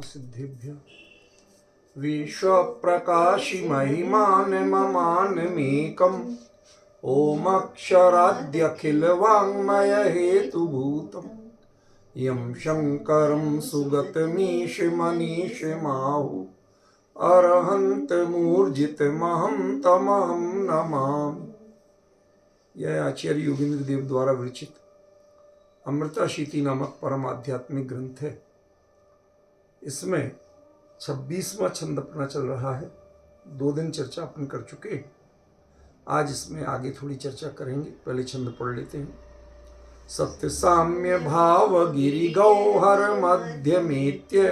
सिद्धिभ्य विश्वप्रकाशि महिमानममानमेकम् ओमक्षराद्यखिलवाङ्मय हेतुभूतम् यं शङ्करं सुगतमीशमनीशमाहु अरहन्तमूर्जितमहं तमहं नमामि। यह आचार्य योगेंद्र देव द्वारा विरचित अमृताशीति नामक परम आध्यात्मिक ग्रंथ है। इसमें 26वां छंद अपना चल रहा है। 2 दिन चर्चा अपन कर चुके हैं। आज इसमें आगे थोड़ी चर्चा करेंगे। पहले छंद पढ़ लेते हैं। सत्य साम्य भाव गिरि गौहर मध्यमेत्य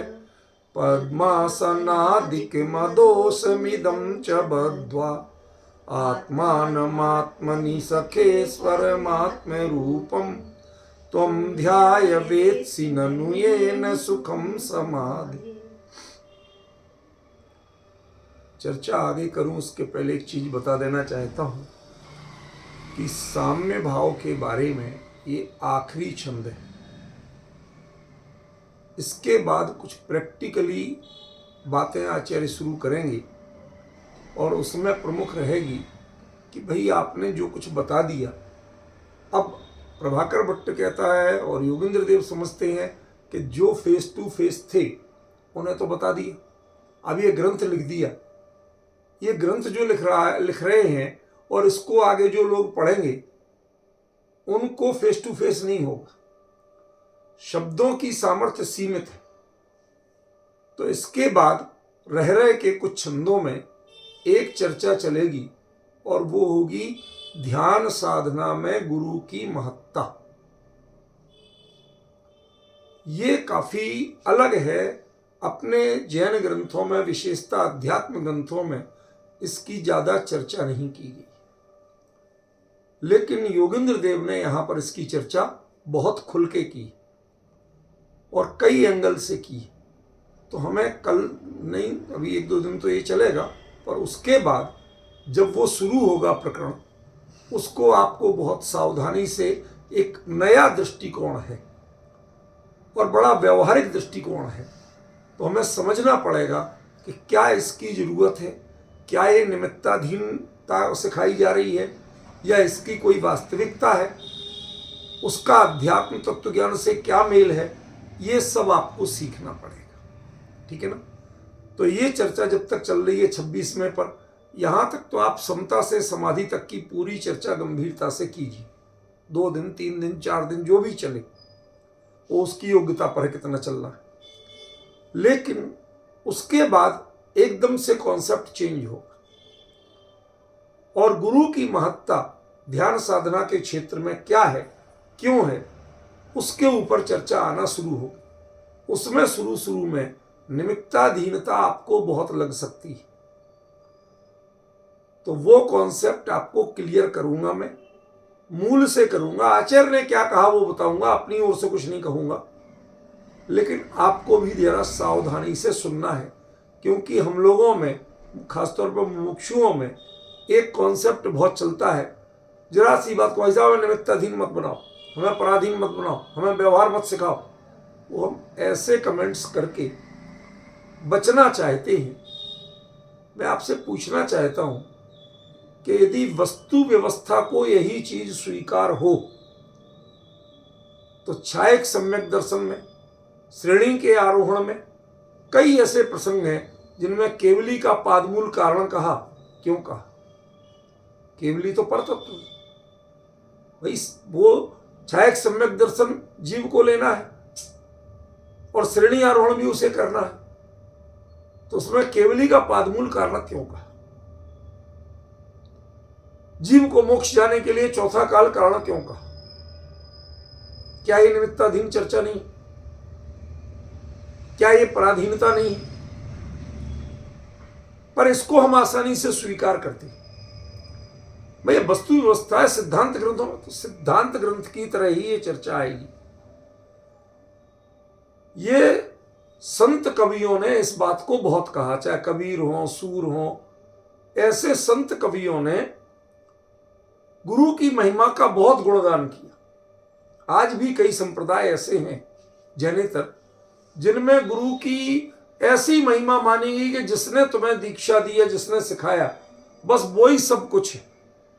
पद्मासनादिक मदोसमिदं च बद्ध्वा आत्मानमात्मनि सखेश्वरमात्मरूपं त्वं ध्यायवेत्सि ननु येन सुखम समाधि। चर्चा आगे करूं उसके पहले एक चीज बता देना चाहता हूं कि साम्य भाव के बारे में ये आखिरी छंद है। इसके बाद कुछ प्रैक्टिकली बातें आचार्य शुरू करेंगे और उसमें प्रमुख रहेगी कि भाई आपने जो कुछ बता दिया, अब प्रभाकर भट्ट कहता है और योगेंद्र देव समझते हैं कि जो फेस टू फेस थे उन्हें तो बता दिया, अब ये ग्रंथ लिख दिया। ये ग्रंथ जो लिख रहे हैं और इसको आगे जो लोग पढ़ेंगे उनको फेस टू फेस नहीं होगा। शब्दों की सामर्थ्य सीमित है। तो इसके बाद रह रहे के कुछ छंदों में एक चर्चा चलेगी और वो होगी ध्यान साधना में गुरु की महत्ता। ये काफी अलग है। अपने जैन ग्रंथों में, विशेषता अध्यात्म ग्रंथों में इसकी ज्यादा चर्चा नहीं की गई, लेकिन योगेंद्र देव ने यहां पर इसकी चर्चा बहुत खुल के की और कई एंगल से की। तो हमें कल नहीं, अभी 1-2 दिन तो ये चलेगा, पर उसके बाद जब वो शुरू होगा प्रकरण, उसको आपको बहुत सावधानी से, एक नया दृष्टिकोण है और बड़ा व्यवहारिक दृष्टिकोण है, तो हमें समझना पड़ेगा कि क्या इसकी जरूरत है, क्या ये निमित्ताधीनता सिखाई जा रही है या इसकी कोई वास्तविकता है, उसका अध्यात्म तत्व ज्ञान से क्या मेल है, ये सब आपको सीखना पड़ेगा। ठीक है ना। तो ये चर्चा जब तक चल रही है 26वें पर, यहां तक तो आप समता से समाधि तक की पूरी चर्चा गंभीरता से कीजिए। 2 दिन, 3 दिन, 4 दिन जो भी चले, वो उसकी योग्यता पर है कितना चल रहा है। लेकिन उसके बाद एकदम से कॉन्सेप्ट चेंज होगा और गुरु की महत्ता ध्यान साधना के क्षेत्र में क्या है, क्यों है, उसके ऊपर चर्चा आना शुरू होगी। उसमें शुरू में निमित्ताधीनता आपको बहुत लग सकती है, तो वो कॉन्सेप्ट आपको क्लियर करूंगा। मैं मूल से करूंगा। आचार्य ने क्या कहा वो बताऊंगा, अपनी ओर से कुछ नहीं कहूंगा, लेकिन आपको भी जरा सावधानी से सुनना है, क्योंकि हम लोगों में, खासतौर पर मुमुक्षुओं में, एक कॉन्सेप्ट बहुत चलता है। जरा सी बात को ऐसा, हमें निमित्ताधीन मत बनाओ, हमें पराधीन मत बनाओ, हमें व्यवहार मत सिखाओ। वो हम ऐसे कमेंट्स करके बचना चाहते हैं। मैं आपसे पूछना चाहता हूं कि यदि वस्तु व्यवस्था को यही चीज स्वीकार हो, तो छायक सम्यक दर्शन में, श्रेणी के आरोहण में कई ऐसे प्रसंग हैं जिनमें केवली का पादमूल कारण कहा। क्यों कहा? केवली तो परतत्व है भाई। वो छायक सम्यक दर्शन जीव को लेना है और श्रेणी आरोहण भी उसे करना है, तो उसमें केवली का पादमूल कारण क्यों कहा? जीव को मोक्ष जाने के लिए चौथा काल कारण क्यों कहा? क्या ये निमित्ताधीन चर्चा नहीं? क्या ये पराधीनता नहीं? पर इसको हम आसानी से स्वीकार करते हैं। भाई वस्तु व्यवस्था है सिद्धांत ग्रंथों में, तो सिद्धांत ग्रंथ की तरह ही ये चर्चा आएगी। ये संत कवियों ने इस बात को बहुत कहा, चाहे कबीर हो, सूर हो, ऐसे संत कवियों ने गुरु की महिमा का बहुत गुणगान किया। आज भी कई संप्रदाय ऐसे हैं जैनेतर जिनमें गुरु की ऐसी महिमा मानी गई कि जिसने तुम्हें दीक्षा दी है, जिसने सिखाया, बस वो ही सब कुछ है,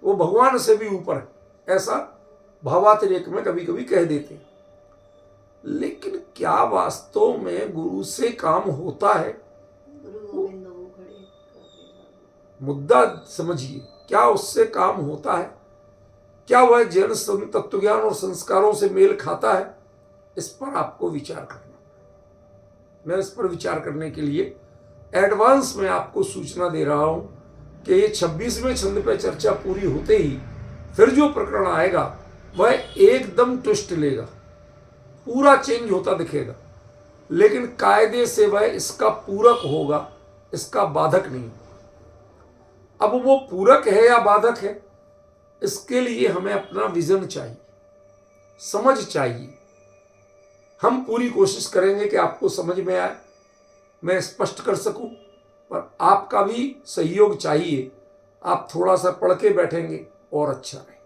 वो भगवान से भी ऊपर है, ऐसा भावातिरेक में कभी कभी कह देते हैं। लेकिन क्या वास्तव में गुरु से काम होता है? मुद्दा समझिए, क्या उससे काम होता है? क्या वह जैन तत्वज्ञान और संस्कारों से मेल खाता है? इस पर आपको विचार करना। मैं इस पर विचार करने के लिए एडवांस में आपको सूचना दे रहा हूं कि ये 26वें छंद पे चर्चा पूरी होते ही फिर जो प्रकरण आएगा वह एकदम ट्विस्ट लेगा, पूरा चेंज होता दिखेगा, लेकिन कायदे से वह इसका पूरक होगा, इसका बाधक नहीं। अब वो पूरक है या बाधक है, इसके लिए हमें अपना विजन चाहिए, समझ चाहिए। हम पूरी कोशिश करेंगे कि आपको समझ में आए, मैं स्पष्ट कर सकूं, पर आपका भी सहयोग चाहिए। आप थोड़ा सा पढ़ के बैठेंगे और अच्छा रहे।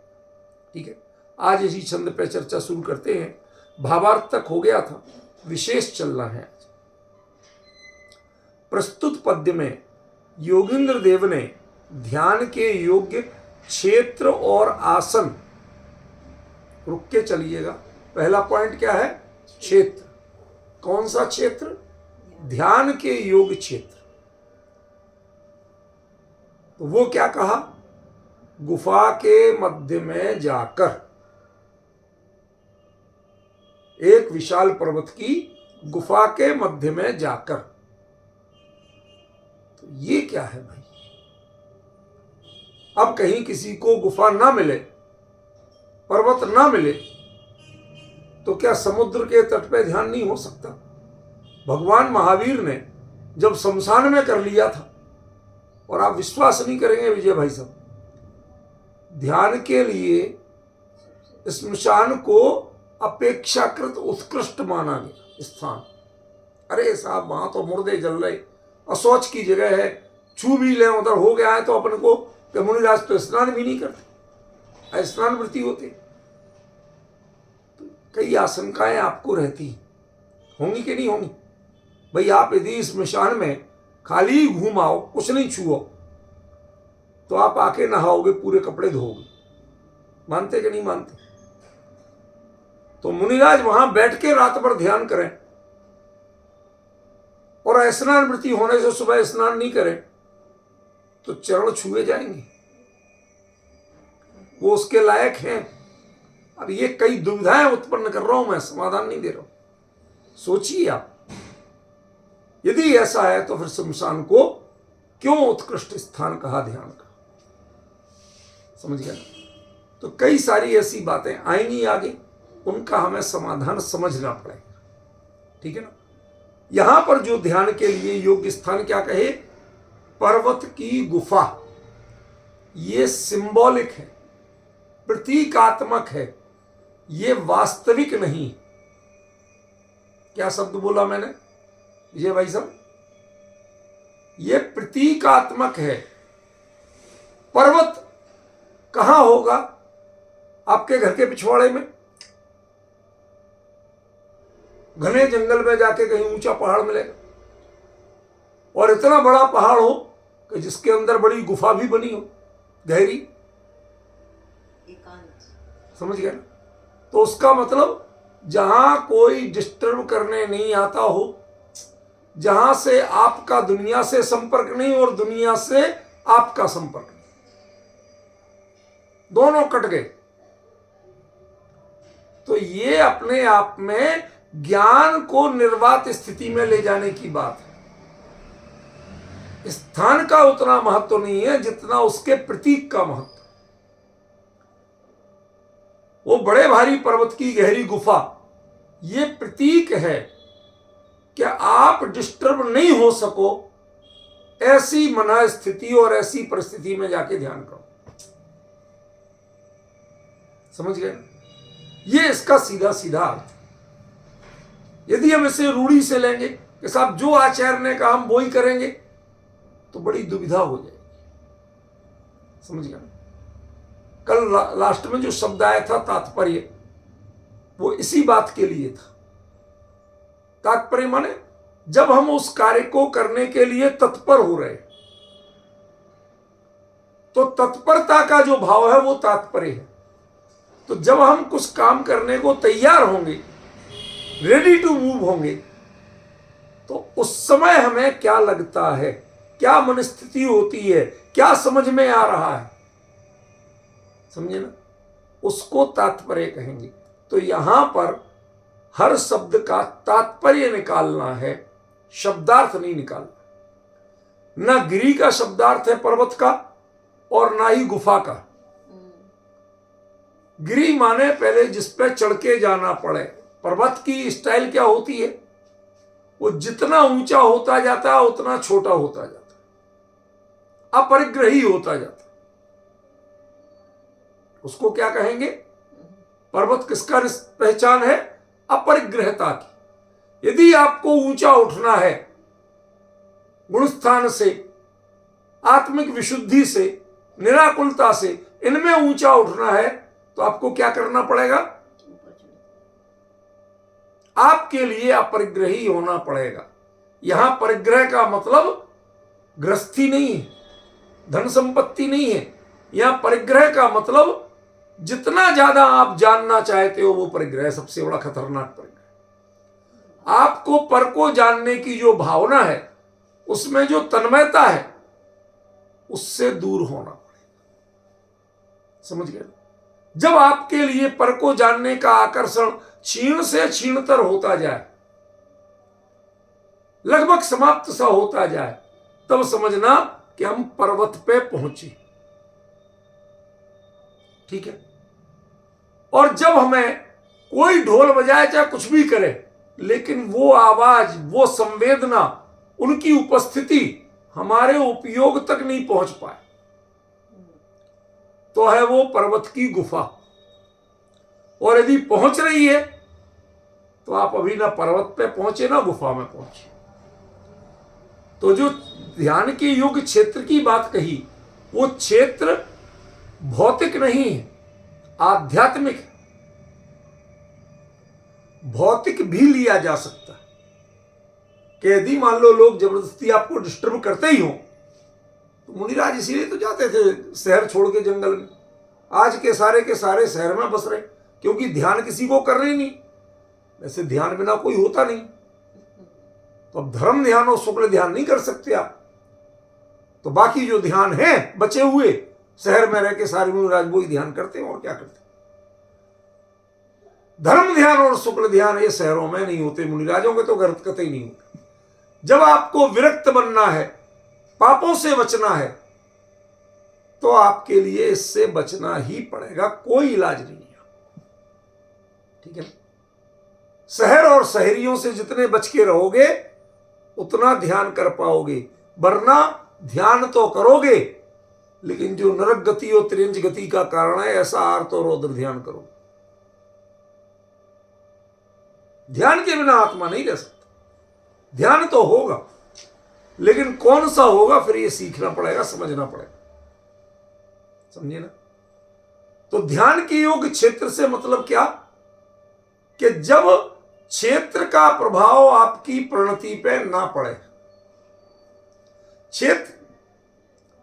ठीक है, आज इसी छंद पे चर्चा शुरू करते हैं। भावार्थ तक हो गया था, विशेष चलना है आज। प्रस्तुत पद्य में योगींद्र देव ने ध्यान के योग्य क्षेत्र और आसन, रुक के चलिएगा, पहला पॉइंट क्या है? क्षेत्र। कौन सा क्षेत्र? ध्यान के योग क्षेत्र। तो वो क्या कहा? गुफा के मध्य में जाकर, एक विशाल पर्वत की गुफा के मध्य में जाकर। तो ये क्या है भाई? अब कहीं किसी को गुफा ना मिले, पर्वत ना मिले, तो क्या समुद्र के तट पे ध्यान नहीं हो सकता? भगवान महावीर ने जब शमशान में कर लिया था, और आप विश्वास नहीं करेंगे विजय भाई साहब, ध्यान के लिए श्मशान को अपेक्षाकृत उत्कृष्ट माना गया स्थान। अरे साहब, वहां तो मुर्दे जल रहे, अशौच की जगह है, छू भी ले उधर हो गया है तो अपन को कि मुनिराज तो स्नान भी नहीं करते, स्नान वृत्ति होती। तो कई आशंकाएं आपको रहती होंगी कि नहीं होंगी? भाई आप यदि स्मशान में खाली घूमाओ, कुछ नहीं छुओ, तो आप आके नहाओगे, पूरे कपड़े धोओगे, मानते कि नहीं मानते? तो मुनिराज वहां बैठ के रात भर ध्यान करें और स्नान वृत्ति होने से सुबह स्नान नहीं करें तो चरण छुए जाएंगे, वो उसके लायक हैं? अब ये कई दुविधाएं उत्पन्न कर रहा हूं मैं, समाधान नहीं दे रहा हूं। सोचिए आप, यदि ऐसा है तो फिर शमशान को क्यों उत्कृष्ट स्थान कहा ध्यान का? समझ गया? तो कई सारी ऐसी बातें आएंगी आगे, उनका हमें समाधान समझना पड़ेगा। ठीक है ना? यहां पर जो ध्यान के लिए योग्य स्थान क्या कहे? पर्वत की गुफा। ये सिंबॉलिक है, प्रतीकात्मक है, ये वास्तविक नहीं। क्या शब्द बोला मैंने विजय भाई साहब? ये प्रतीकात्मक है। पर्वत कहां होगा? आपके घर के पिछवाड़े में, घने जंगल में जाके कहीं ऊंचा पहाड़ मिलेगा, और इतना बड़ा पहाड़ हो कि जिसके अंदर बड़ी गुफा भी बनी हो, गहरी। समझ गए? तो उसका मतलब जहां कोई डिस्टर्ब करने नहीं आता हो, जहां से आपका दुनिया से संपर्क नहीं और दुनिया से आपका संपर्क नहीं, दोनों कट गए। तो ये अपने आप में ज्ञान को निर्वात स्थिति में ले जाने की बात है। स्थान का उतना महत्व नहीं है जितना उसके प्रतीक का महत्व। वो बड़े भारी पर्वत की गहरी गुफा, ये प्रतीक है कि आप डिस्टर्ब नहीं हो सको, ऐसी मन स्थिति और ऐसी परिस्थिति में जाके ध्यान करो। समझ गए? ये इसका सीधा सीधा अर्थ। यदि हम इसे रूढ़ी से लेंगे कि साहब जो आचार्य ने कहा हम वो ही करेंगे, तो बड़ी दुविधा हो जाएगी। समझ गए? कल लास्ट में जो शब्द आया था तात्पर्य, वो इसी बात के लिए था। तात्पर्य माने जब हम उस कार्य को करने के लिए तत्पर हो रहे, तो तत्परता का जो भाव है वो तात्पर्य है। तो जब हम कुछ काम करने को तैयार होंगे, रेडी टू मूव होंगे, तो उस समय हमें क्या लगता है, क्या मनस्थिति होती है, क्या समझ में आ रहा है, समझे ना, उसको तात्पर्य कहेंगे। तो यहां पर हर शब्द का तात्पर्य निकालना है, शब्दार्थ नहीं निकालना। ना गिरी का शब्दार्थ है पर्वत का और ना ही गुफा का। गिरी माने पहले जिस पे चढ़ के जाना पड़े। पर्वत की स्टाइल क्या होती है, वो जितना ऊंचा होता जाता है उतना छोटा होता जाता है, अपरिग्रही होता जाता है। उसको क्या कहेंगे? पर्वत किसका पहचान है? अपरिग्रहता की। यदि आपको ऊंचा उठना है, गुणस्थान से, आत्मिक विशुद्धि से, निराकुलता से, इनमें ऊंचा उठना है, तो आपको क्या करना पड़ेगा? आपके लिए अपरिग्रही होना पड़ेगा। यहां परिग्रह का मतलब गृहस्थी नहीं है, धन संपत्ति नहीं है। यहां परिग्रह का मतलब जितना ज्यादा आप जानना चाहते हो वो परिग्रह, सबसे बड़ा खतरनाक परिग्रह। आपको पर को जानने की जो भावना है, उसमें जो तन्मयता है, उससे दूर होना पड़ेगा। समझ गए? जब आपके लिए पर को जानने का आकर्षण क्षीण से क्षीणतर होता जाए, लगभग समाप्त सा होता जाए, तब समझना कि हम पर्वत पे पहुंचे। ठीक है? और जब हमें कोई ढोल बजाए, चाहे कुछ भी करे, लेकिन वो आवाज, वो संवेदना, उनकी उपस्थिति हमारे उपयोग तक नहीं पहुंच पाए, तो है वो पर्वत की गुफा। और यदि पहुंच रही है, तो आप अभी ना पर्वत पे पहुंचे ना गुफा में पहुंचे। तो जो ध्यान के योग क्षेत्र की बात कही, वो क्षेत्र भौतिक नहीं है, आध्यात्मिक है। भौतिक भी लिया जा सकता है कि यदि मान लो लोग जबरदस्ती आपको डिस्टर्ब करते ही हो, तो मुनिराज इसीलिए तो जाते थे शहर छोड़ के जंगल में। आज के सारे शहर में बस रहे, क्योंकि ध्यान किसी को करना ही नहीं। वैसे ध्यान बिना कोई होता नहीं, तो अब धर्म ध्यान और शुक्ल ध्यान नहीं कर सकते आप। तो बाकी जो ध्यान है बचे हुए, शहर में रह के सारे मुनिराज वही ध्यान करते हैं, और क्या करते हैं। धर्म ध्यान और शुक्ल ध्यान ये शहरों में नहीं होते, मुनिराजों के तो घर कतई नहीं होते। जब आपको विरक्त बनना है, पापों से बचना है, तो आपके लिए इससे बचना ही पड़ेगा, कोई इलाज नहीं है। ठीक है? शहर और शहरियों से जितने बच के रहोगे उतना ध्यान कर पाओगे, वरना ध्यान तो करोगे, लेकिन जो नरक गति और त्रिंज गति का कारण है, ऐसा आर्त और रौद्र ध्यान करो। ध्यान के बिना आत्मा नहीं रह सकता। ध्यान तो होगा, लेकिन कौन सा होगा फिर ये सीखना पड़ेगा, समझना पड़ेगा। समझिए ना? तो ध्यान के योग क्षेत्र से मतलब क्या, कि जब क्षेत्र का प्रभाव आपकी प्रणति पे ना पड़े, क्षेत्र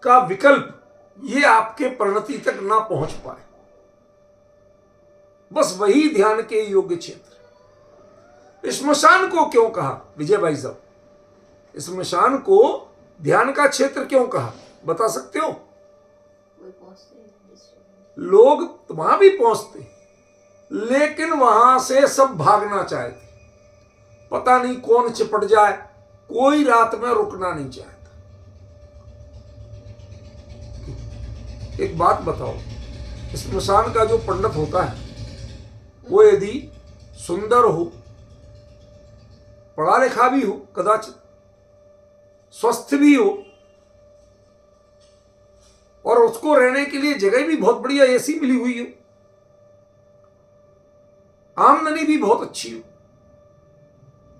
का विकल्प ये आपके प्रणति तक ना पहुंच पाए, बस वही ध्यान के योग्य क्षेत्र। श्मशान को क्यों कहा विजय भाई साहब? श्मशान को ध्यान का क्षेत्र क्यों कहा, बता सकते हो? लोग तो वहां भी पहुंचते, लेकिन वहां से सब भागना चाहते। पता नहीं कौन चिपट जाए, कोई रात में रुकना नहीं चाहता। एक बात बताओ, श्मशान का जो पंडित होता है, वो यदि सुंदर हो, पढ़ा लिखा भी हो, कदाचित स्वस्थ भी हो, और उसको रहने के लिए जगह भी बहुत बढ़िया ऐसी मिली हुई हो, आमदनी भी बहुत अच्छी हो,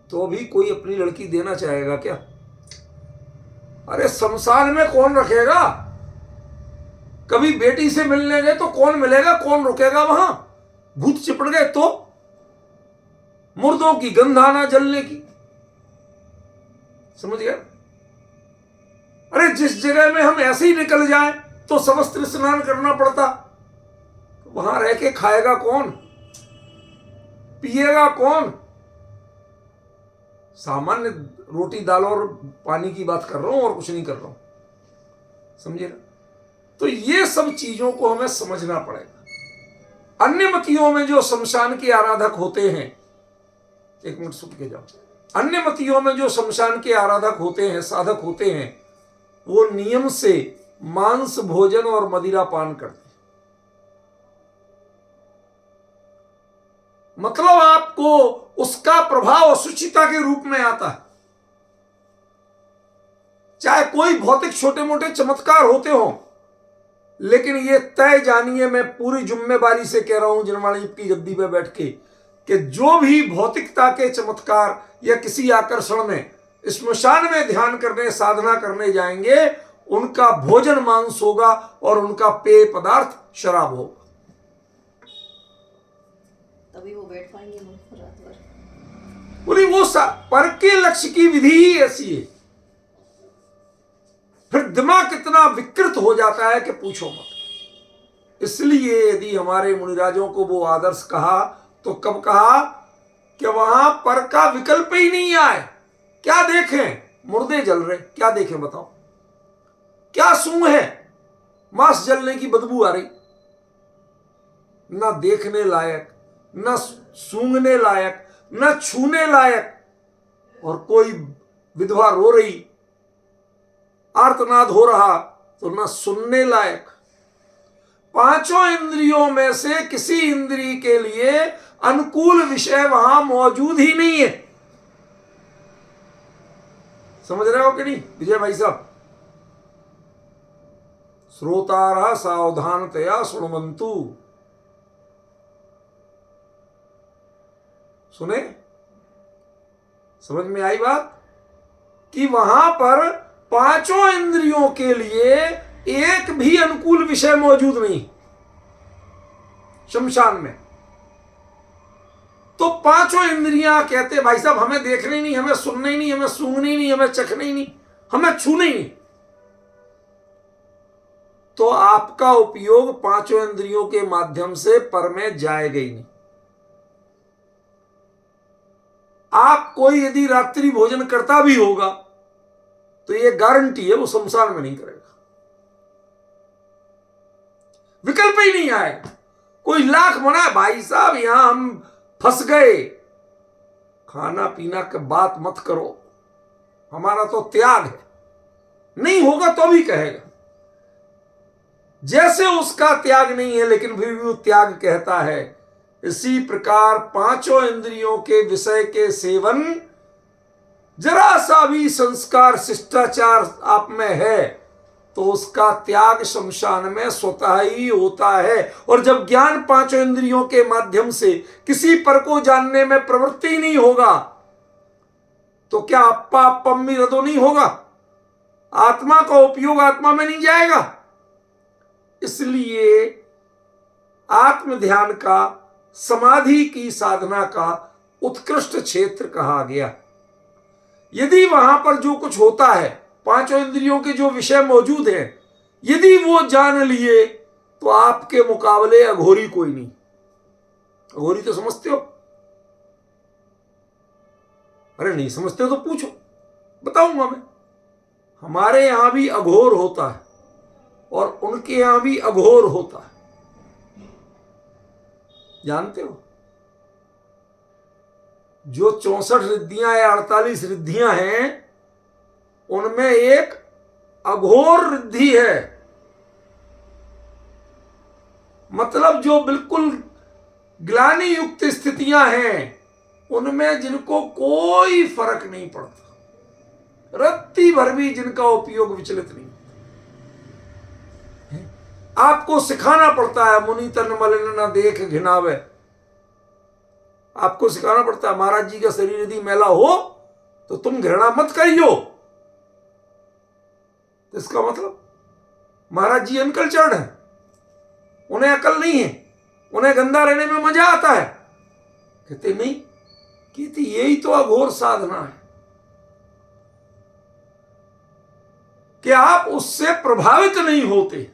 तो भी कोई अपनी लड़की देना चाहेगा क्या? अरे शमशान में कौन रखेगा? कभी बेटी से मिलने गए तो कौन मिलेगा, कौन रुकेगा वहां? भूत चिपट गए तो? मुर्दों की गंध आना जलने की। समझ गए? अरे जिस जगह में हम ऐसे ही निकल जाएं तो सवस्त्र स्नान करना पड़ता, तो वहां रह के खाएगा कौन, पिएगा कौन? सामान्य रोटी दाल और पानी की बात कर रहा हूं और कुछ नहीं कर रहा हूं, समझे ना? तो ये सब चीजों को हमें समझना पड़ेगा। अन्य मतियों में जो शमशान के आराधक होते हैं, एक मिनट सुन के जाओ, अन्य मतियों में जो शमशान के आराधक होते हैं, साधक होते हैं, वो नियम से मांस भोजन और मदिरा पान करते हैं। मतलब आपको उसका प्रभाव अशुचिता के रूप में आता है। चाहे कोई भौतिक छोटे मोटे चमत्कार होते हो, लेकिन ये तय जानिए, मैं पूरी जिम्मेवारी से कह रहा हूं जनवाणी की गद्दी पे बैठ के, कि जो भी भौतिकता के चमत्कार या किसी आकर्षण में श्मशान में ध्यान करने साधना करने जाएंगे, उनका भोजन मांस होगा और उनका पेय पदार्थ शराब होगा। तभी वो बैठ पाएंगे रात भर। बोली वो पर के लक्ष्य की विधि ही ऐसी है। फिर दिमाग कितना विकृत हो जाता है कि पूछो मत। इसलिए यदि हमारे मुनिराजों को वो आदर्श कहा तो कब कहा कि वहां पर का विकल्प ही नहीं आए। क्या देखें? मुर्दे जल रहे, क्या देखें बताओ? क्या सूंघ है? मांस जलने की बदबू आ रही, ना देखने लायक, न सूंघने लायक, न छूने लायक, और कोई विधवा रो रही, आर्तनाद हो रहा, तो न सुनने लायक। पांचों इंद्रियों में से किसी इंद्रिय के लिए अनुकूल विषय वहां मौजूद ही नहीं है। समझ रहे हो कि नहीं विजय भाई साहब? श्रोतारः सावधानतया शृण्वन्तु। सुने? समझ में आई बात? कि वहां पर पांचों इंद्रियों के लिए एक भी अनुकूल विषय मौजूद नहीं शमशान में। तो पांचों इंद्रियां कहते भाई साहब हमें देखने ही नहीं, हमें सुनने ही नहीं, हमें सूंघने ही नहीं, हमें चखने ही नहीं, हमें छूने ही नहीं। तो आपका उपयोग पांचों इंद्रियों के माध्यम से पर में जाएगा ही नहीं। आप कोई यदि रात्रि भोजन करता भी होगा तो यह गारंटी है वो शमशान में नहीं करेगा, विकल्प ही नहीं आएगा। कोई लाख मना भाई साहब यहां हम फंस गए, खाना पीना की बात मत करो, हमारा तो त्याग है, नहीं होगा तो भी कहेगा। जैसे उसका त्याग नहीं है लेकिन फिर भी वो त्याग कहता है, इसी प्रकार पांचों इंद्रियों के विषय के सेवन, जरा सा भी संस्कार शिष्टाचार आप में है तो उसका त्याग शमशान में स्वतः ही होता है। और जब ज्ञान पांचों इंद्रियों के माध्यम से किसी पर को जानने में प्रवृत्ति नहीं होगा तो क्या अप्पा अप्पम्मी रदो नहीं होगा? आत्मा का उपयोग आत्मा में नहीं जाएगा। इसलिए आत्म ध्यान का, समाधि की साधना का उत्कृष्ट क्षेत्र कहा गया। यदि वहां पर जो कुछ होता है, पांचों इंद्रियों के जो विषय मौजूद हैं, यदि वो जान लिए तो आपके मुकाबले अघोरी कोई नहीं। अघोरी तो समझते हो? अरे नहीं समझते हो तो पूछो, बताऊंगा मैं। हमारे यहां भी अघोर होता है और उनके यहां भी अघोर होता है, जानते हो? जो 64 रिद्धियां या 48 रिद्धियां हैं उनमें एक अघोर रिद्धि है। मतलब जो बिल्कुल ग्लानि युक्त स्थितियां हैं उनमें जिनको कोई फर्क नहीं पड़ता, रत्ती भर भी जिनका उपयोग विचलित नहीं। आपको सिखाना पड़ता है, मुनि तन मलिन न देख घिनावे। आपको सिखाना पड़ता है, महाराज जी का शरीर यदि मैला हो तो तुम घृणा मत करियो। तो इसका मतलब महाराज जी अनकल्चर्ड है, उन्हें अकल नहीं है, उन्हें गंदा रहने में मजा आता है। कहते नहीं, कहते यही तो अघोर साधना है। कि आप उससे प्रभावित नहीं होते,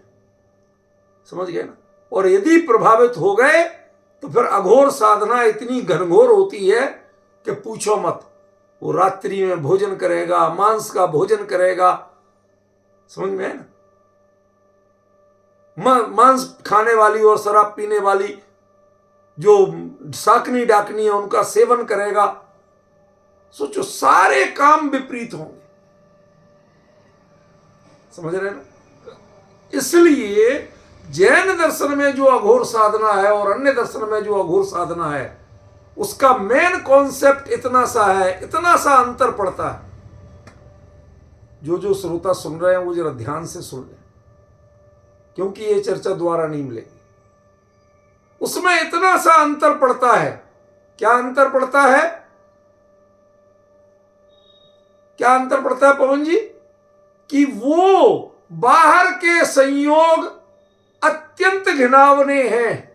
समझ गए ना। और यदि प्रभावित हो गए तो फिर अघोर साधना इतनी घनघोर होती है कि पूछो मत। वो रात्रि में भोजन करेगा, मांस का भोजन करेगा, समझ में है ना। मांस खाने वाली और शराब पीने वाली जो साकनी डाकनी है उनका सेवन करेगा। सोचो, सारे काम विपरीत होंगे, समझ रहे ना। इसलिए जैन दर्शन में जो अघोर साधना है और अन्य दर्शन में जो अघोर साधना है, उसका मेन कॉन्सेप्ट इतना सा है, इतना सा अंतर पड़ता है। जो श्रोता सुन रहे हैं वो जरा ध्यान से सुन लें, क्योंकि ये चर्चा द्वारा नहीं मिलेगी। उसमें इतना सा अंतर पड़ता है। क्या अंतर पड़ता है? क्या अंतर पड़ता है पवन जी? कि वो बाहर के संयोग अत्यंत घिनौने हैं,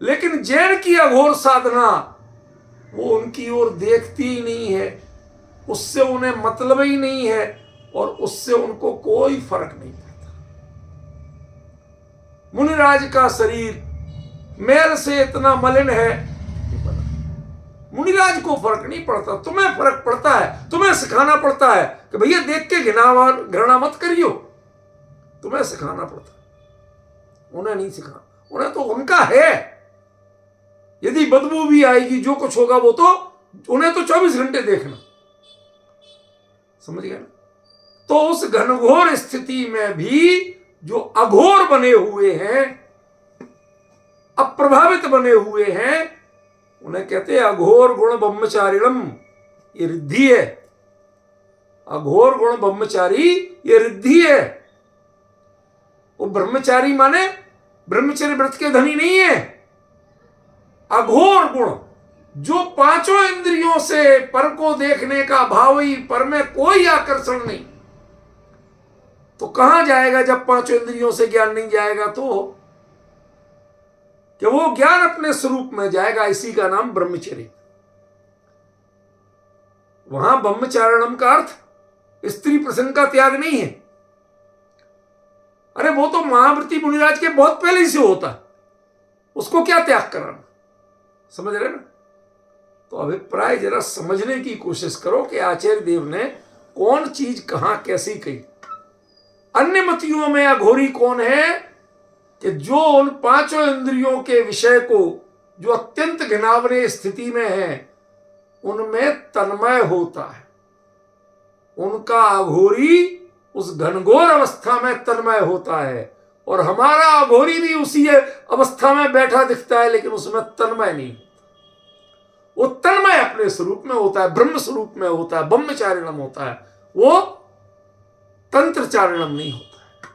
लेकिन जैन की अघोर साधना वो उनकी ओर देखती ही नहीं है, उससे उन्हें मतलब ही नहीं है और उससे उनको कोई फर्क नहीं पड़ता। मुनिराज का शरीर मैल से इतना मलिन है, मुनिराज को फर्क नहीं पड़ता, तुम्हें फर्क पड़ता है। तुम्हें सिखाना पड़ता है कि भैया देख के घृणा मत करियो, तुम्हें सिखाना पड़ता है, उन्हें नहीं सिखाना। उन्हें तो उनका है, यदि बदबू भी आएगी, जो कुछ होगा वो तो उन्हें तो 24 घंटे देखना, समझ गए ना। तो उस घनघोर स्थिति में भी जो अघोर बने हुए हैं, अप्रभावित बने हुए हैं, उन्हें कहते हैं अघोर गुण ब्रह्मचारिणम। ये रिद्धि है, अघोर गुण ब्रह्मचारी, ये रिद्धि है। वो ब्रह्मचारी माने ब्रह्मचर्य व्रत के धनी नहीं है। अघोर गुण, जो पांचों इंद्रियों से पर को देखने का भाव ही, पर में कोई आकर्षण नहीं, तो कहां जाएगा जब पांचों इंद्रियों से ज्ञान नहीं जाएगा? तो कि वो ज्ञान अपने स्वरूप में जाएगा, इसी का नाम ब्रह्मचर्य। वहां ब्रह्मचारणम का अर्थ स्त्री प्रसंग का त्याग नहीं है। अरे वो तो महाव्रती मुनिराज के बहुत पहले ही से होता, उसको क्या त्याग कराना, समझ रहे ना। तो अभिप्राय जरा समझने की कोशिश करो कि आचार्य देव ने कौन चीज कहां कैसी कही। अन्य मतियों में अघोरी कौन है कि जो उन पांचों इंद्रियों के विषय को, जो अत्यंत घिनौनी स्थिति में है, उनमें तन्मय होता है। उनका अघोरी उस घनघोर अवस्था में तन्मय होता है, और हमारा अघोरी भी उसी अवस्था में बैठा दिखता है, लेकिन उसमें तन्मय नहीं। वो तन्मय अपने स्वरूप में होता है, ब्रह्म स्वरूप में होता है, ब्रह्मचारिणम होता है, वो तंत्रचारिणम नहीं होता है,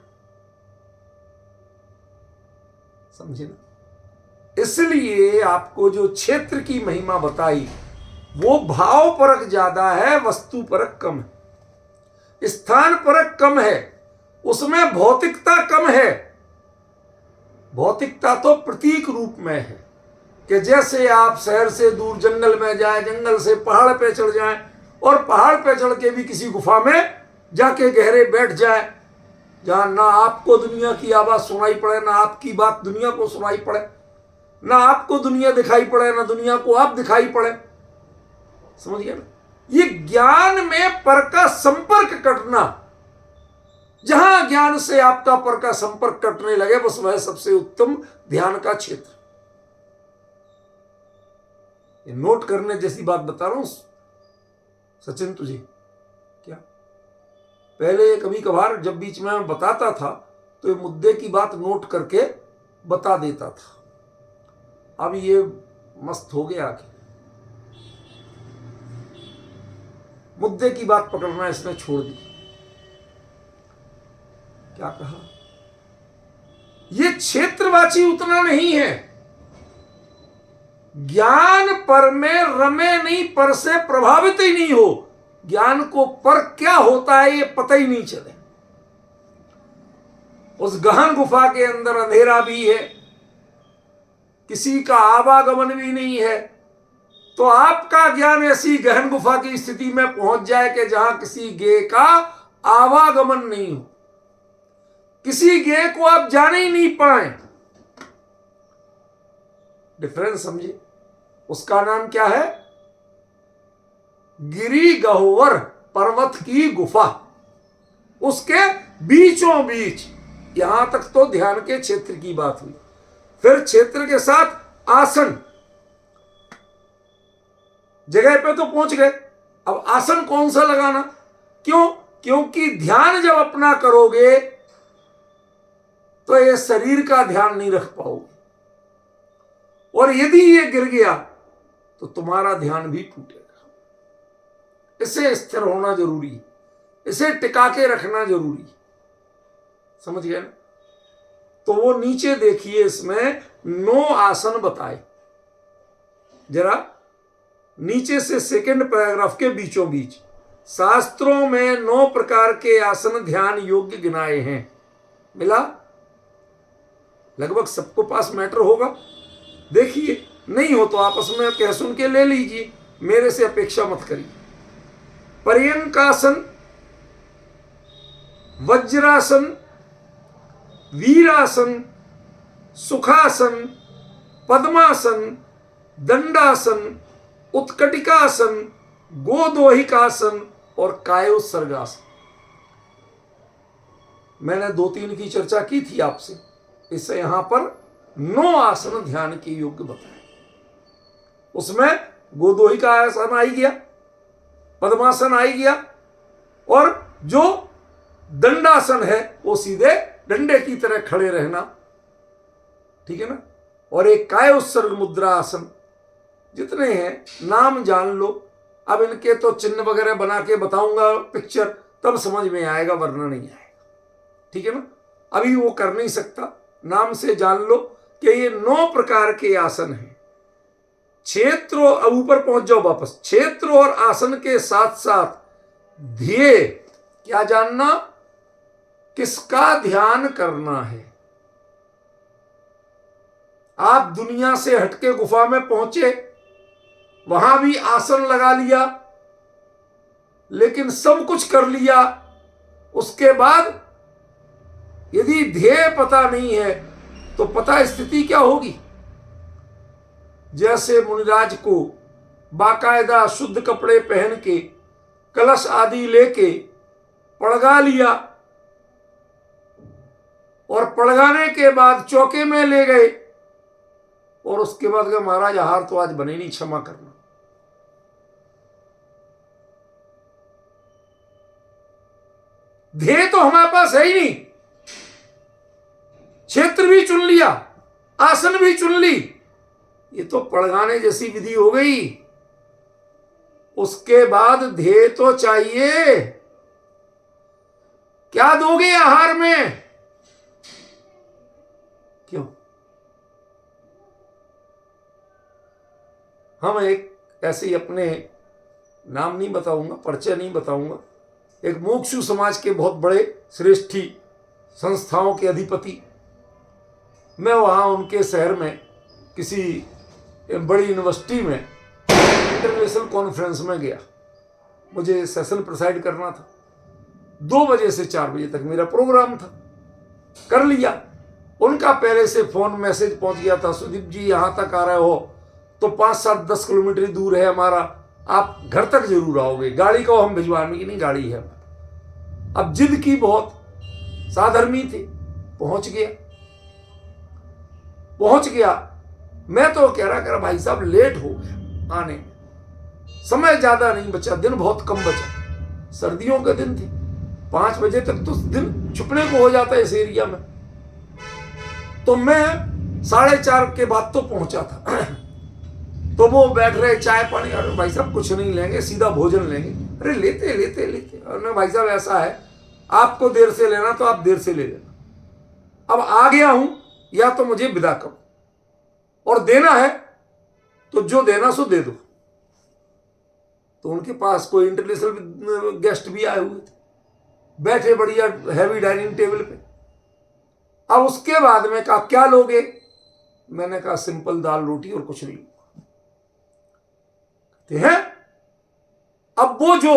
समझे ना। इसलिए आपको जो क्षेत्र की महिमा बताई वो भाव परक ज्यादा है, वस्तु परक कम है, स्थान परक कम है, उसमें भौतिकता कम है। भौतिकता तो प्रतीक रूप में है कि जैसे आप शहर से दूर जंगल में जाए, जंगल से पहाड़ पे चढ़ जाएं, और पहाड़ पे चढ़ के भी किसी गुफा में जाके गहरे बैठ जाए, जहां ना आपको दुनिया की आवाज सुनाई पड़े, ना आपकी बात दुनिया को सुनाई पड़े, ना आपको दुनिया दिखाई पड़े, ना दुनिया को आप दिखाई पड़े, समझ गए ना। ये ज्ञान में पर का संपर्क कटना, जहां ज्ञान से आपका पर का संपर्क कटने लगे, बस वह सबसे उत्तम ध्यान का क्षेत्र। ये नोट करने जैसी बात बता रहा हूं सचिन तुझे। क्या पहले कभी कभार जब बीच में मैं बताता था तो ये मुद्दे की बात नोट करके बता देता था। अब ये मस्त हो गया आखिर, मुद्दे की बात पकड़ना इसने छोड़ दी। क्या कहा? ये क्षेत्रवाची उतना नहीं है, ज्ञान पर में रमे नहीं, पर से प्रभावित ही नहीं हो, ज्ञान को पर क्या होता है ये पता ही नहीं चले। उस गहन गुफा के अंदर अंधेरा भी है, किसी का आवागमन भी नहीं है, तो आपका ज्ञान ऐसी गहन गुफा की स्थिति में पहुंच जाए कि जहां किसी गेय का आवागमन नहीं हो, किसी गेय को आप जाने ही नहीं पाए। डिफरेंस समझिए। उसका नाम क्या है? गिरी गह्वर, पर्वत की गुफा, उसके बीचों बीच। यहां तक तो ध्यान के क्षेत्र की बात हुई। फिर क्षेत्र के साथ आसन, जगह पे तो पहुंच गए। अब आसन कौन सा लगाना? क्यों? क्योंकि ध्यान जब अपना करोगे तो ये शरीर का ध्यान नहीं रख पाओगे, और यदि ये गिर गया तो तुम्हारा ध्यान भी टूटेगा। इसे स्थिर होना जरूरी है, इसे टिका के रखना जरूरी है। समझ गए ना? तो वो नीचे देखिए, इसमें 9 आसन बताए। जरा नीचे से सेकंड पैराग्राफ के बीचों बीच, शास्त्रों में 9 प्रकार के आसन ध्यान योग्य गिनाए हैं। मिला? लगभग सबको पास मैटर होगा। देखिए, नहीं हो तो आपस में कह सुन के ले लीजिए, मेरे से अपेक्षा मत करिए। पर्यंकासन, वज्रासन, वीरासन, सुखासन, पद्मासन, दंडासन, उत्कटिकासन, गोदोहिकासन और कायोत्सर्गासन। मैंने 2-3 की चर्चा की थी आपसे। इससे यहां पर 9 आसन ध्यान के योग्य बताए। उसमें गोदोहिका आसन आई गया, पद्मासन आई गया, और जो दंडासन है वो सीधे डंडे की तरह खड़े रहना, ठीक है ना। और एक कायोत्सर्ग मुद्रा आसन। जितने हैं नाम जान लो। अब इनके तो चिन्ह वगैरह बना के बताऊंगा पिक्चर, तब समझ में आएगा, वरना नहीं आएगा, ठीक है ना। अभी वो कर नहीं सकता। नाम से जान लो कि ये 9 प्रकार के आसन हैं। क्षेत्र, अब ऊपर पहुंच जाओ वापस। क्षेत्र और आसन के साथ साथ ध्येय, क्या जानना? किसका ध्यान करना है। आप दुनिया से हटके गुफा में पहुंचे, वहां भी आसन लगा लिया, लेकिन सब कुछ कर लिया, उसके बाद यदि ध्येय पता नहीं है तो पता स्थिति क्या होगी। जैसे मुनिराज को बाकायदा शुद्ध कपड़े पहन के, कलश आदि लेके पड़गा लिया, और पड़गाने के बाद चौके में ले गए, और उसके बाद कहा महाराज आहार तो आज बने नहीं, क्षमा करना। ध्येय तो हमारे पास है ही नहीं। क्षेत्र भी चुन लिया, आसन भी चुन ली, ये तो पड़गाने जैसी विधि हो गई। उसके बाद ध्येय तो चाहिए। क्या दोगे आहार में? क्यों? हम एक ऐसे ही, अपने नाम नहीं बताऊंगा, परिचय नहीं बताऊंगा, एक मुमुक्षु समाज के बहुत बड़े श्रेष्ठी संस्थाओं के अधिपति, मैं वहाँ उनके शहर में किसी बड़ी यूनिवर्सिटी में इंटरनेशनल कॉन्फ्रेंस में गया। मुझे सेशन प्रिसाइड करना था। 2 बजे से 4 बजे तक मेरा प्रोग्राम था। कर लिया। उनका पहले से फोन मैसेज पहुंच गया था, सुदीप जी यहाँ तक आ रहे हो तो 5-7-10 किलोमीटर दूर है हमारा, आप घर तक जरूर आओगे, गाड़ी को हम भिजवाने की नहीं, गाड़ी है। अब जिद की बहुत, साधर्मी थी। पहुंच गया। मैं तो कह रहा भाई साहब लेट हो गया आने में, समय ज्यादा नहीं बचा, दिन बहुत कम बचा, सर्दियों के दिन थे। 5 बजे तक तो दिन छुपने को हो जाता है इस एरिया में। तो मैं 4:30 के बाद तो पहुंचा था। तो वो बैठ रहे चाय पानी, अरे भाई साहब कुछ नहीं लेंगे, सीधा भोजन लेंगे। अरे लेते। अरे भाई साहब ऐसा है, आपको देर से लेना तो आप देर से ले लेना। अब आ गया हूं, या तो मुझे विदा करो, और देना है तो जो देना सो दे दो। तो उनके पास कोई इंटरनेशनल गेस्ट भी आए हुए थे, बैठे बढ़िया हैवी डाइनिंग टेबल पे। अब उसके बाद में कहा क्या लोगे? मैंने कहा सिंपल दाल रोटी और कुछ नहीं। तो है। अब वो जो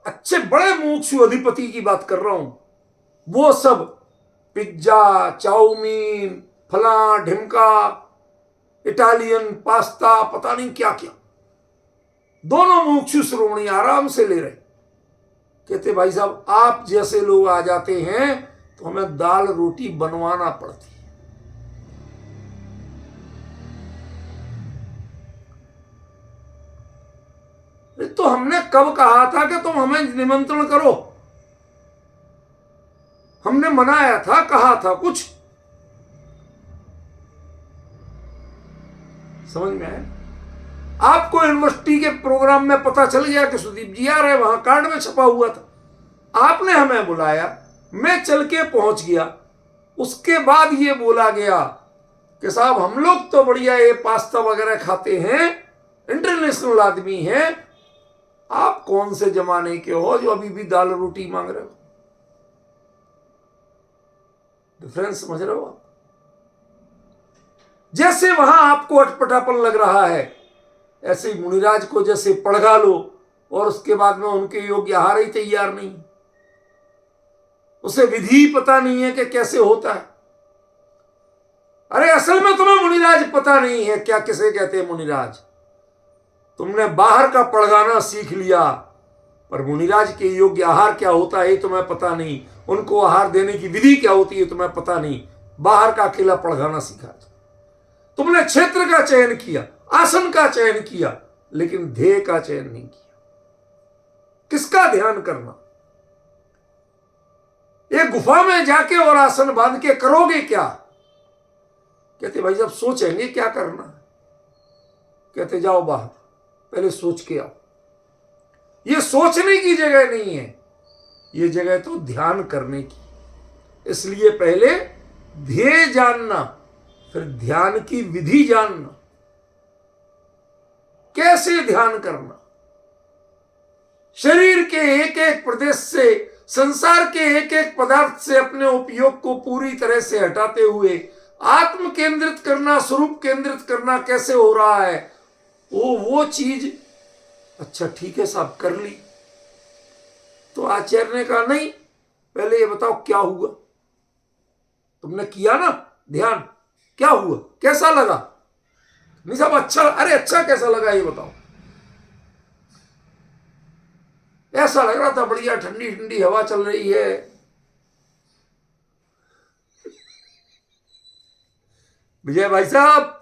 अच्छे बड़े मुमुक्षु अधिपति की बात कर रहा हूं, वो सब पिज्जा, चाउमीन, फला ढिमका, इटालियन पास्ता, पता नहीं क्या क्या, दोनों मुमुक्षु श्रोमणी आराम से ले रहे। कहते भाई साहब आप जैसे लोग आ जाते हैं तो हमें दाल रोटी बनवाना पड़ती है। तो हमने कब कहा था कि तुम हमें निमंत्रण करो? हमने मनाया था, कहा था कुछ? समझ में आया? आपको यूनिवर्सिटी के प्रोग्राम में पता चल गया कि सुदीप जी आ रहे, वहां कार्ड में छपा हुआ था, आपने हमें बुलाया, मैं चल के पहुंच गया। उसके बाद ये बोला गया कि साहब हम लोग तो बढ़िया ये पास्ता वगैरह खाते हैं, इंटरनेशनल आदमी हैं, आप कौन से जमाने के हो जो अभी भी दाल रोटी मांग रहे हो? डिफरेंस समझ रहे हो आप? जैसे वहां आपको अटपटापन लग रहा है, ऐसे ही मुनिराज को जैसे पड़गा लो और उसके बाद में उनके योग्य आहार ही तैयार नहीं, उसे विधि पता नहीं है कि कैसे होता है। अरे असल में तुम्हें मुनिराज पता नहीं है क्या किसे कहते हैं मुनिराज। तुमने बाहर का पड़गाना सीख लिया, पर मुनिराज के योग्य आहार क्या होता है तुम्हें पता नहीं, उनको आहार देने की विधि क्या होती है तुम्हें पता नहीं। बाहर का अकेला पड़गाना सीखा। तुमने क्षेत्र का चयन किया, आसन का चयन किया, लेकिन ध्येय का चयन नहीं किया। किसका ध्यान करना? एक गुफा में जाके और आसन बांध के करोगे क्या? कहते भाई जब सोचेंगे क्या करना है। कहते जाओ बाहर, पहले सोच के आओ। ये सोचने की जगह नहीं है, ये जगह तो ध्यान करने की। इसलिए पहले ध्येय जानना, फिर ध्यान की विधि जानना, कैसे ध्यान करना। शरीर के एक एक प्रदेश से, संसार के एक एक पदार्थ से अपने उपयोग को पूरी तरह से हटाते हुए आत्म केंद्रित करना, स्वरूप केंद्रित करना कैसे हो रहा है, वो चीज अच्छा ठीक है साहब कर ली। तो आचार्य ने कहा नहीं, पहले ये बताओ क्या हुआ। तुमने किया ना ध्यान, क्या हुआ, कैसा लगा? नहीं साहब अच्छा, अरे अच्छा कैसा लगा ये बताओ। ऐसा लग रहा था बढ़िया ठंडी ठंडी हवा चल रही है, विजय भाई साहब।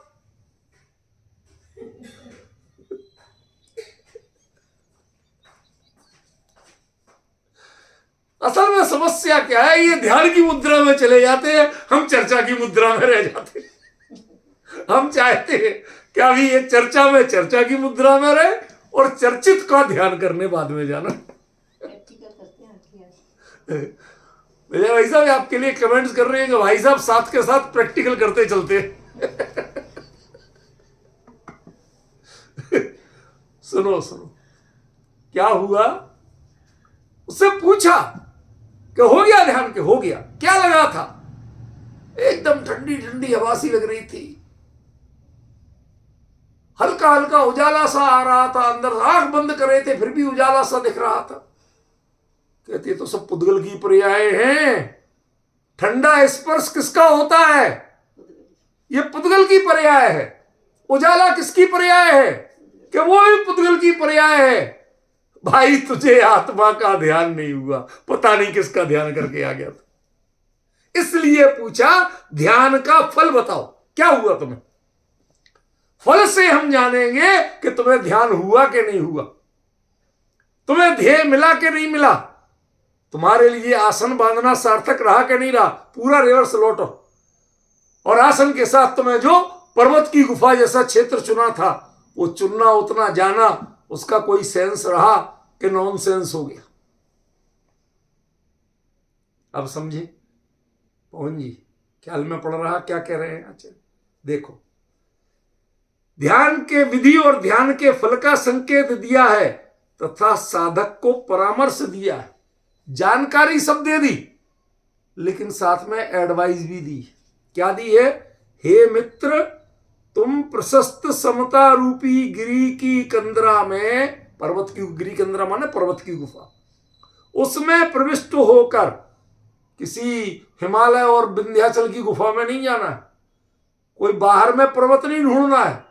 असल में समस्या क्या है, ये ध्यान की मुद्रा में चले जाते हैं, हम चर्चा की मुद्रा में रह जाते हैं। हम चाहते हैं कि अभी ये चर्चा में चर्चा की मुद्रा में रहे और चर्चित का ध्यान करने बाद में जाना। विजय भाई साहब आपके लिए कमेंट्स कर रहे हैं कि भाई साहब साथ के साथ प्रैक्टिकल करते चलते। सुनो सुनो क्या हुआ। उससे पूछा कि हो गया ध्यान के? हो गया। क्या लगा था? एकदम ठंडी ठंडी हवा सी लग रही थी, हल्का हल्का उजाला सा आ रहा था, अंदर आंख बंद कर रहे थे फिर भी उजाला सा दिख रहा था। कहती तो सब पुद्गल की पर्याय हैं। ठंडा स्पर्श किसका होता है? ये पुद्गल की पर्याय है। उजाला किसकी पर्याय है? कि वो भी पुद्गल की पर्याय है। भाई तुझे आत्मा का ध्यान नहीं हुआ, पता नहीं किसका ध्यान करके आ गया था। इसलिए पूछा ध्यान का फल बताओ, क्या हुआ तुम्हें? फल से हम जानेंगे कि तुम्हें ध्यान हुआ कि नहीं हुआ, तुम्हें ध्येय मिला कि नहीं मिला, तुम्हारे लिए आसन बांधना सार्थक रहा कि नहीं रहा। पूरा रिवर्स लौटो और आसन के साथ तुम्हें जो पर्वत की गुफा जैसा क्षेत्र चुना था, वो चुनना उतना जाना, उसका कोई सेंस रहा कि नॉन सेंस हो गया? अब समझे पवन जी? ख्याल में पड़ रहा क्या कह रहे हैं? अच्छा देखो, ध्यान के विधि और ध्यान के फल का संकेत दिया है तथा साधक को परामर्श दिया है, जानकारी सब दे दी, लेकिन साथ में एडवाइस भी दी। क्या दी है? हे मित्र, तुम प्रशस्त समता रूपी गिरी की कंदरा में, पर्वत की गिरी कंदरा माने पर्वत की गुफा, उसमें प्रविष्ट होकर, किसी हिमालय और विंध्याचल की गुफा में नहीं जाना है, कोई बाहर में पर्वत नहीं ढूंढना है,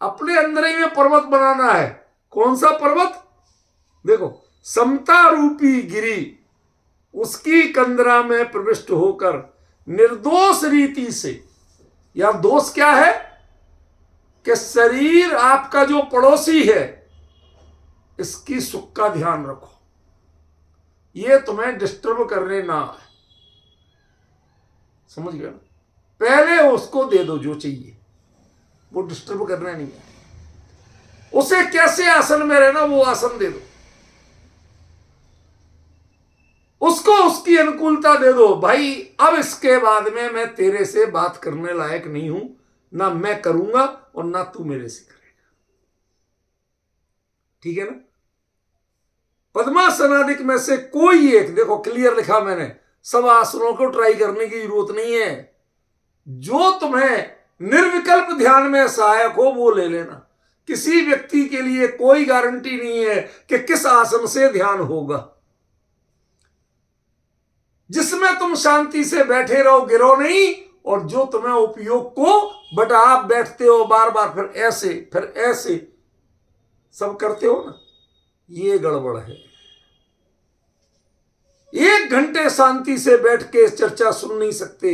अपने अंदर ही में पर्वत बनाना है। कौन सा पर्वत? देखो, समता रूपी गिरी, उसकी कंदरा में प्रविष्ट होकर निर्दोष रीति से, या दोष क्या है कि शरीर आपका जो पड़ोसी है इसकी सुख का ध्यान रखो, ये तुम्हें डिस्टर्ब करने ना आए। समझ गए ना? पहले उसको दे दो जो चाहिए, वो डिस्टर्ब करना नहीं है। उसे कैसे आसन में रहना वो आसन दे दो, उसको उसकी अनुकूलता दे दो। भाई अब इसके बाद में मैं तेरे से बात करने लायक नहीं हूं, ना मैं करूंगा और ना तू मेरे से करेगा। ठीक है ना? पद्मासनादिक में से कोई एक, देखो क्लियर लिखा मैंने, सब आसनों को ट्राई करने की जरूरत नहीं है, जो तुम्हें निर्विकल्प ध्यान में सहायक हो वो ले लेना। किसी व्यक्ति के लिए कोई गारंटी नहीं है कि किस आसन से ध्यान होगा। जिसमें तुम शांति से बैठे रहो, गिरो नहीं, और जो तुम्हें उपयोग को, बट आप बैठते हो बार बार, फिर ऐसे सब करते हो ना, ये गड़बड़ है। 1 घंटे शांति से बैठ के चर्चा सुन नहीं सकते,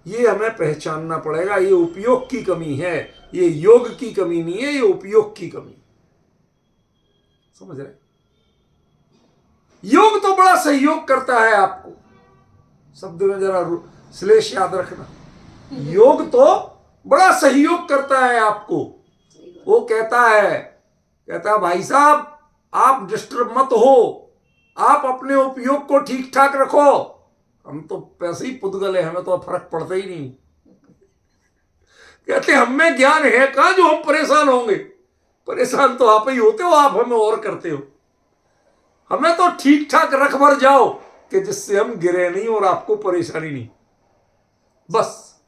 ये हमें पहचानना पड़ेगा। ये उपयोग की कमी है, ये योग की कमी नहीं है, ये उपयोग की कमी। समझ रहे? योग तो बड़ा सहयोग करता है आपको, शब्द में जरा श्लेष याद रखना। योग तो बड़ा सहयोग करता है आपको। वो कहता है भाई साहब आप डिस्टर्ब मत हो, आप अपने उपयोग को ठीक ठाक रखो। हम तो पैसे ही पुद्गल है, हमें तो फर्क पड़ता ही नहीं। कहते हम में ज्ञान है कहां जो हम परेशान होंगे? परेशान तो आप ही होते हो, आप हमें और करते हो। हमें तो ठीक ठाक रख भर जाओ कि जिससे हम गिरे नहीं और आपको परेशानी नहीं, बस।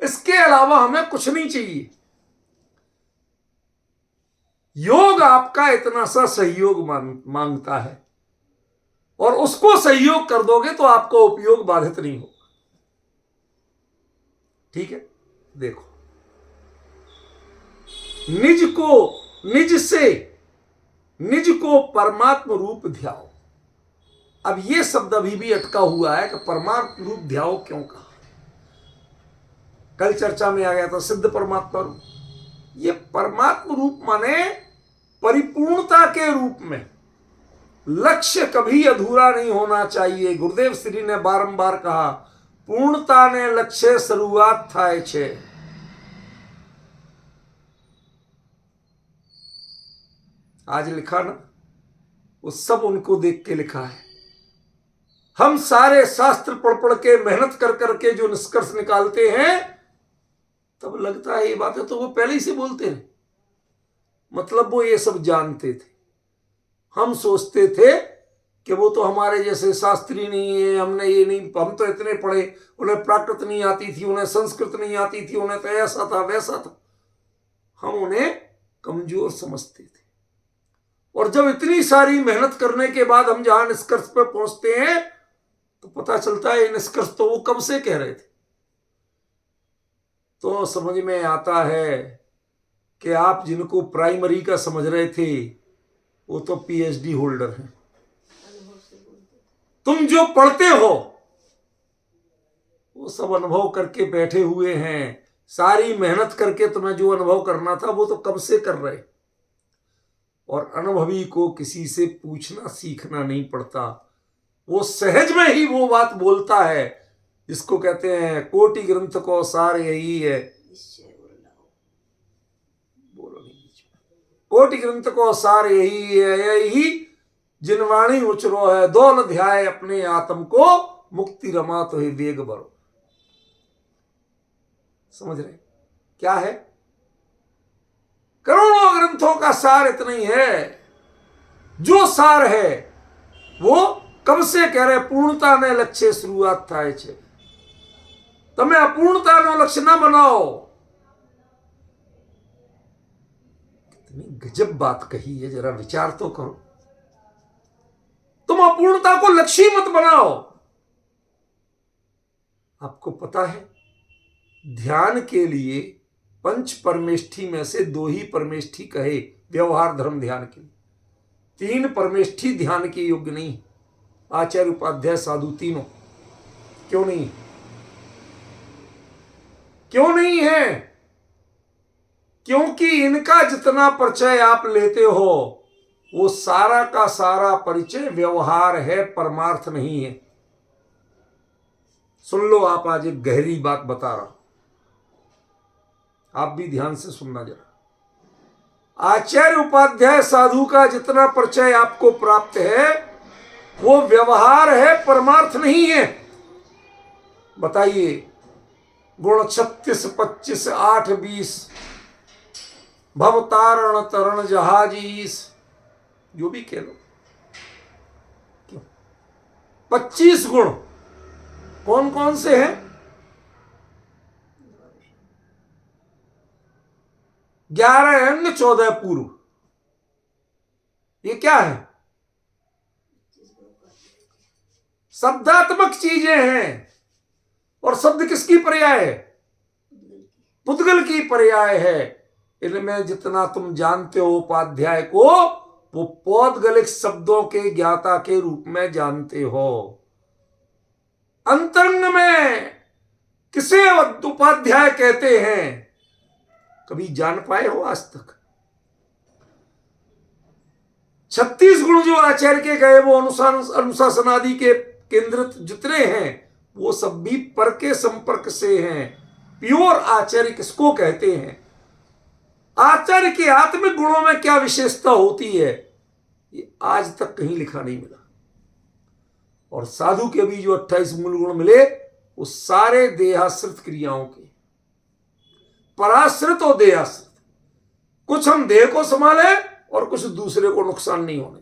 इसके अलावा हमें कुछ नहीं चाहिए। योग आपका इतना सा सहयोग मांगता है, और उसको सहयोग कर दोगे तो आपका उपयोग बाधित नहीं होगा। ठीक है? देखो, निज को परमात्म रूप ध्याओ। अब ये शब्द अभी भी अटका हुआ है कि परमात्म रूप ध्याओ क्यों कहा। कल चर्चा में आ गया था सिद्ध परमात्मा रूप। ये परमात्म रूप माने परिपूर्णता के रूप में। लक्ष्य कभी अधूरा नहीं होना चाहिए। गुरुदेव श्री ने बारंबार कहा, पूर्णता ने लक्ष्य शुरुआत थाय छे। आज लिखा ना, वो सब उनको देख के लिखा है। हम सारे शास्त्र पढ़ पढ़ के, मेहनत कर करके जो निष्कर्ष निकालते हैं, तब लगता है ये बातें तो वो पहले ही से बोलते हैं। मतलब वो ये सब जानते थे। हम सोचते थे कि वो तो हमारे जैसे शास्त्री नहीं है, हमने ये नहीं, हम तो इतने पढ़े, उन्हें प्राकृत नहीं आती थी, उन्हें संस्कृत नहीं आती थी, उन्हें तो ऐसा था वैसा था। हम उन्हें कमजोर समझते थे। और जब इतनी सारी मेहनत करने के बाद हम जहां निष्कर्ष पर पहुंचते हैं, तो पता चलता है ये निष्कर्ष तो वो कब से कह रहे थे। तो समझ में आता है कि आप जिनको प्राइमरी का समझ रहे थे, वो तो पीएचडी होल्डर हैं। तुम जो पढ़ते हो वो सब अनुभव करके बैठे हुए हैं। सारी मेहनत करके तुम्हें जो अनुभव करना था वो तो कब से कर रहे। और अनुभवी को किसी से पूछना सीखना नहीं पड़ता, वो सहज में ही वो बात बोलता है जिसको कहते हैं कोटि ग्रंथ को सार यही है। कोटि ग्रंथ को सार यही है, यही जिनवाणी उचरो है, दौल ध्याय अपने आत्म को, मुक्ति रमा तो ही वेग बरो। समझ रहे क्या है? करोड़ों ग्रंथों का सार इतना ही है। जो सार है वो कब से कह रहे, पूर्णता ने लक्ष्य शुरुआत था। તમે અપૂર્ણતાનો લક્ષ્ય ન બનાવો। कितनी गजब बात कही है, जरा विचार तो करो। तुम अपूर्णता को लक्ष्य मत बनाओ। आपको पता है ध्यान के लिए पंच परमेष्ठी में से 2 ही परमेष्ठी कहे व्यवहार धर्म ध्यान के लिए, 3 परमेष्ठी ध्यान के योग्य नहीं। आचार्य उपाध्याय साधु तीनों क्यों नहीं? क्यों नहीं है? क्योंकि इनका जितना परिचय आप लेते हो वो सारा का सारा परिचय व्यवहार है, परमार्थ नहीं है। सुन लो, आप आज एक गहरी बात बता रहा हूं, आप भी ध्यान से सुनना जरा। आचार्य उपाध्याय साधु का जितना परिचय आपको प्राप्त है वो व्यवहार है, परमार्थ नहीं है। बताइए, गुण 36, 25, 8, 20, भव तारण तरण जहाजीस, जो भी कह लो, क्यों 25 गुण कौन कौन से हैं? 11 अंग 14 पूर्व। ये क्या है? शब्दात्मक चीजें हैं। और शब्द किसकी पर्याय है? पुद्गल की पर्याय है। इनमें जितना तुम जानते हो उपाध्याय को, वो पौद्गलिक शब्दों के ज्ञाता के रूप में जानते हो। अंतरंग में किसे उपाध्याय कहते हैं, कभी जान पाए हो आज तक? 36 गुण जो आचार्य के गए वो अनुशासन आदि के केंद्रित जितने हैं वो सब भी पर के संपर्क से हैं। प्योर आचार्य किसको कहते हैं? आचार्य के आत्मिक गुणों में क्या विशेषता होती है, ये आज तक कहीं लिखा नहीं मिला। और साधु के भी जो 28 मूल गुण मिले वो सारे देहाश्रित क्रियाओं के, पराश्रित और देहाश्रित। कुछ हम देह को संभाले और कुछ दूसरे को नुकसान नहीं होने।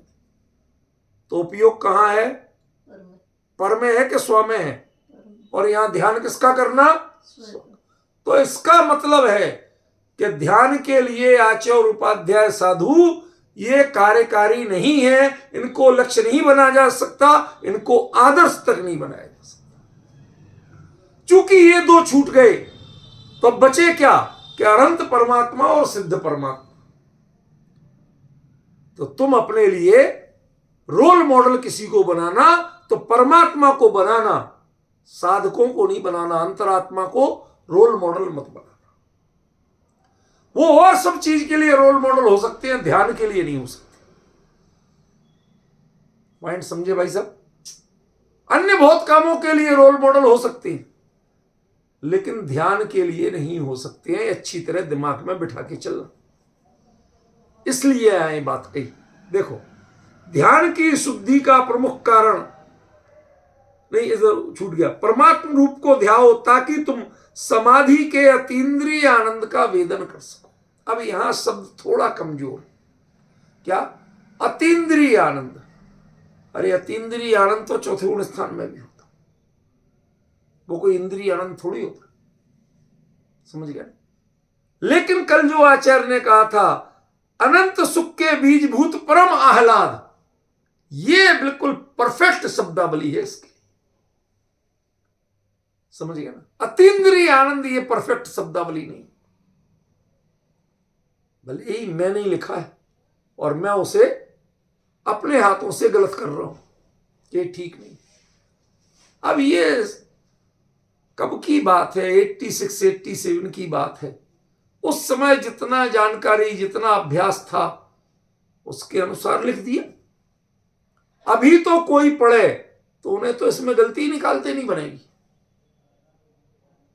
तो उपयोग कहां है? पर में है कि स्व में है? और यहां ध्यान किसका करना? तो इसका मतलब है कि ध्यान के लिए आचार्य और उपाध्याय साधु ये कार्यकारी नहीं है, इनको लक्ष्य नहीं बनाया जा सकता, इनको आदर्श तक नहीं बनाया जा सकता। चूंकि ये 2 छूट गए तो बचे क्या? कि अनंत परमात्मा और सिद्ध परमात्मा। तो तुम अपने लिए रोल मॉडल किसी को बनाना तो परमात्मा को बनाना, साधकों को नहीं बनाना। अंतरात्मा को रोल मॉडल मत बनाना। वो और सब चीज के लिए रोल मॉडल हो सकते हैं, ध्यान के लिए नहीं हो सकते। पॉइंट समझे भाई साहब? अन्य बहुत कामों के लिए रोल मॉडल हो सकते हैं लेकिन ध्यान के लिए नहीं हो सकते हैं। अच्छी तरह दिमाग में बिठा के चलना। इसलिए आए बात कही। देखो, ध्यान की शुद्धि का प्रमुख कारण, नहीं इधर छूट गया, परमात्म रूप को ध्याओ ताकि तुम समाधि के अतीन्द्रिय आनंद का वेदन कर सको। अब यहां शब्द थोड़ा कमजोर। क्या? अतीन्द्रिय आनंद। अरे अतीन्द्रिय आनंद तो चौथे गुण स्थान में भी होता, वो कोई इंद्रिय आनंद थोड़ी होता। समझ गया? लेकिन कल जो आचार्य ने कहा था अनंत सुख के बीजभूत परम आह्लाद, ये बिल्कुल परफेक्ट शब्दावली है इसकी। समझ गया ना? अतीन्द्रिय आनंद ये परफेक्ट शब्दावली नहीं। भले ही मैंने लिखा है और मैं उसे अपने हाथों से गलत कर रहा हूं, ये ठीक नहीं। अब ये कब की बात है? 86 87 की बात है। उस समय जितना जानकारी, जितना अभ्यास था उसके अनुसार लिख दिया। अभी तो कोई पढ़े तो उन्हें तो इसमें गलती निकालते नहीं बनेगी।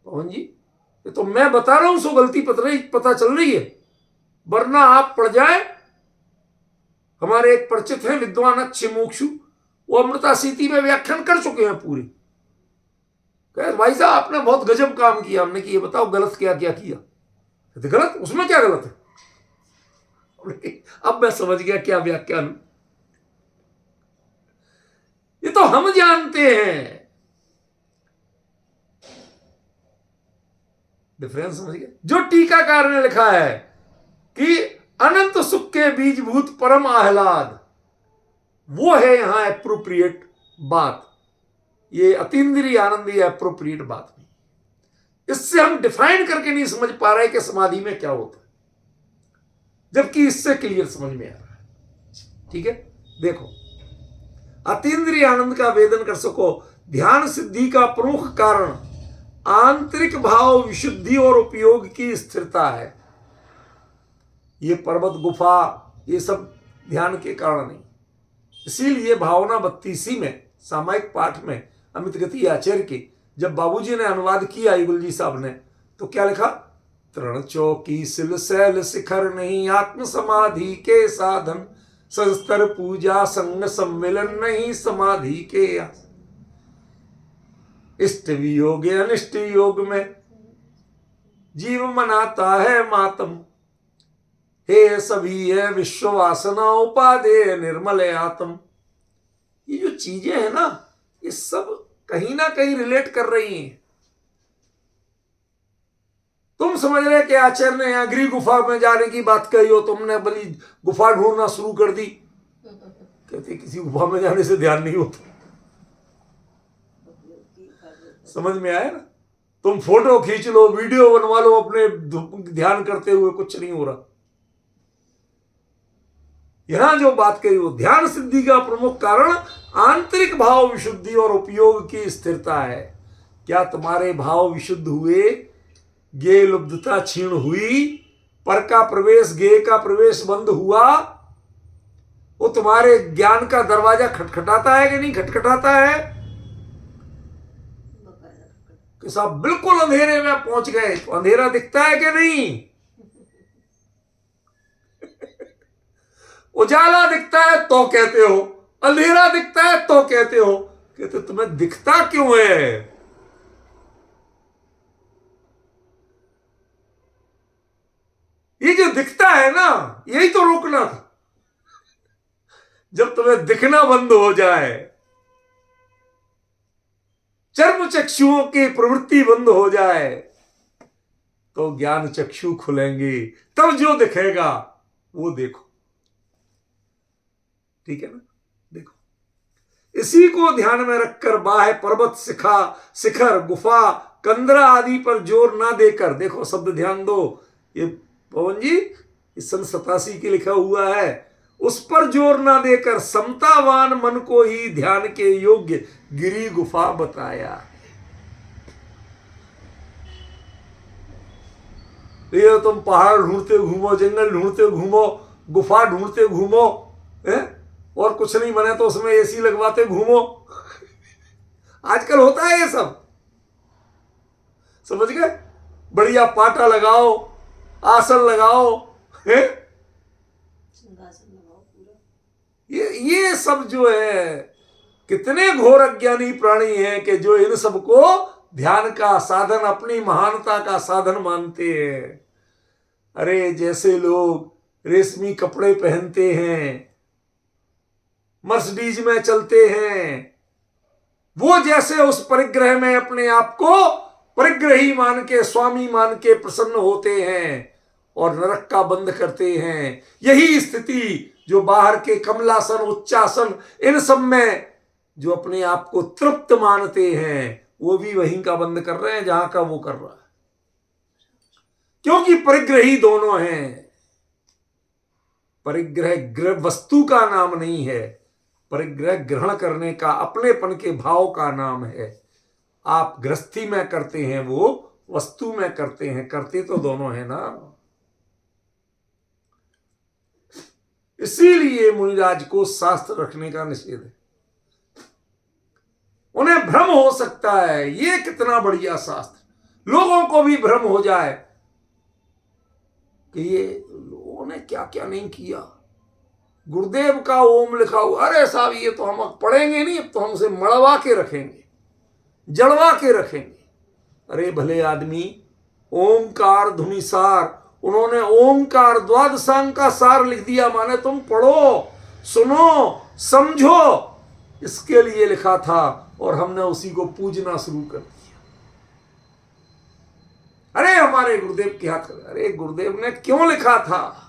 पवन जी, ये तो मैं बता रहा हूं, सो गलती पता चल रही है। वरना आप पढ़ जाए। हमारे एक परिचित हैं विद्वान अच्छे मोक्षु, वो अमृता सीति में व्याख्यान कर चुके हैं पूरी। कहे भाई साहब आपने बहुत गजब काम किया। हमने कि ये बताओ गलत क्या क्या किया? तो गलत, उसमें क्या गलत है? अब मैं समझ गया क्या व्याख्यान। ये तो हम जानते हैं। डिफरेंस समझ गए? जो टीकाकार ने लिखा है कि अनंत सुख के बीजभूत परम आह्लाद, वो है यहां एप्रोप्रिएट बात। ये अतीन्द्रिय आनंद ये एप्रोप्रिएट बात नहीं। इससे हम डिफाइन करके नहीं समझ पा रहे कि समाधि में क्या होता है, जबकि इससे क्लियर समझ में आ रहा है। ठीक है, देखो, अतीन्द्रिय आनंद का वेदन कर सको। ध्यान सिद्धि का प्रमुख कारण आंतरिक भाव विशुद्धि और उपयोग की स्थिरता है। ये पर्वत गुफा ये सब ध्यान के कारण नहीं। इसीलिए भावना 32 में सामायिक पाठ में अमित गति आचार्य की जब बाबूजी ने अनुवाद किया युगल जी साहब ने, तो क्या लिखा? तृण चौकी सिल सैल शिखर नहीं, आत्म समाधि के साधन, संस्तर पूजा संग सम्मिलन नहीं, समाधि के इष्ट वियोग अनिष्ट योग में जीव मनाता है मातम, हे सभी है विश्व वासना उपादेय निर्मल आत्म। ये जो चीजें हैं ना, ये सब कहीं ना कहीं रिलेट कर रही हैं। तुम समझ रहे कि आचार्य ने यहां गृह गुफा में जाने की बात कही हो, तुमने बड़ी गुफा ढूंढना शुरू कर दी। कहते किसी गुफा में जाने से ध्यान नहीं होता। समझ में आया ना? तुम फोटो खींच लो, वीडियो बनवा लो अपने ध्यान करते हुए, कुछ नहीं हो रहा। यहां जो बात कही वो ध्यान सिद्धि का प्रमुख कारण आंतरिक भाव विशुद्धि और उपयोग की स्थिरता है। क्या तुम्हारे भाव विशुद्ध हुए? गे लुब्धता क्षीण हुई? पर का प्रवेश गे का प्रवेश बंद हुआ? वो तुम्हारे ज्ञान का दरवाजा खटखटाता है कि नहीं खटखटाता है? कि साहब बिल्कुल अंधेरे में पहुंच गए तो अंधेरा दिखता है कि नहीं? उजाला दिखता है तो कहते हो, अंधेरा दिखता है तो कहते हो। कहते तुम्हें दिखता क्यों है? ये जो दिखता है ना, यही तो रोकना था। जब तुम्हें दिखना बंद हो जाए, चर्म चक्षुओं की प्रवृत्ति बंद हो जाए, तो ज्ञान चक्षु खुलेंगे। तब जो दिखेगा वो देखो। ठीक है ना? देखो, इसी को ध्यान में रखकर बाह्य पर्वत शिखर गुफा कंदरा आदि पर जोर ना देकर, देखो शब्द ध्यान दो, ये पवन जी इस सन 87 की लिखा हुआ है, उस पर जोर ना देकर समतावान मन को ही ध्यान के योग्य गिरी गुफा बताया। ये तुम पहाड़ ढूंढते घूमो, जंगल ढूंढते घूमो, गुफा ढूंढते घूमो, और कुछ नहीं बने तो उसमें एसी लगवाते घूमो। आजकल होता है ये सब, समझ गए? बढ़िया पाटा लगाओ, आसन लगाओ, है ये सब जो है, कितने घोर अज्ञानी प्राणी हैं कि जो इन सबको ध्यान का साधन, अपनी महानता का साधन मानते हैं। अरे जैसे लोग रेशमी कपड़े पहनते हैं, मर्सिडीज में चलते हैं, वो जैसे उस परिग्रह में अपने आप को परिग्रही मान के, स्वामी मान के प्रसन्न होते हैं और नरक का बंद करते हैं। यही स्थिति जो बाहर के कमलासन, उच्चासन, इन सब में जो अपने आप को तृप्त मानते हैं, वो भी वहीं का बंद कर रहे हैं जहां का वो कर रहा है। क्योंकि परिग्रही दोनों हैं। परिग्रह वस्तु का नाम नहीं है, परिग्रह ग्रहण करने का, अपनेपन के भाव का नाम है। आप गृहस्थी में करते हैं, वो वस्तु में करते हैं, करते तो दोनों है ना। इसीलिए मुनिराज को शास्त्र रखने का निषेध है। उन्हें भ्रम हो सकता है, ये कितना बढ़िया शास्त्र, लोगों को भी भ्रम हो जाए कि ये लोगों ने क्या क्या नहीं किया। गुरुदेव का ओम लिखा हुआ, अरे साहब ये तो हम पढ़ेंगे नहीं, अब तो हम उसे मड़वा के रखेंगे, जड़वा के रखेंगे। अरे भले आदमी, ओमकार धुनी सार, उन्होंने ओमकार द्वादशांग का सार लिख दिया, माने तुम पढ़ो, सुनो, समझो, इसके लिए लिखा था और हमने उसी को पूजना शुरू कर दिया। अरे हमारे गुरुदेव क्या कर, अरे गुरुदेव ने क्यों लिखा था?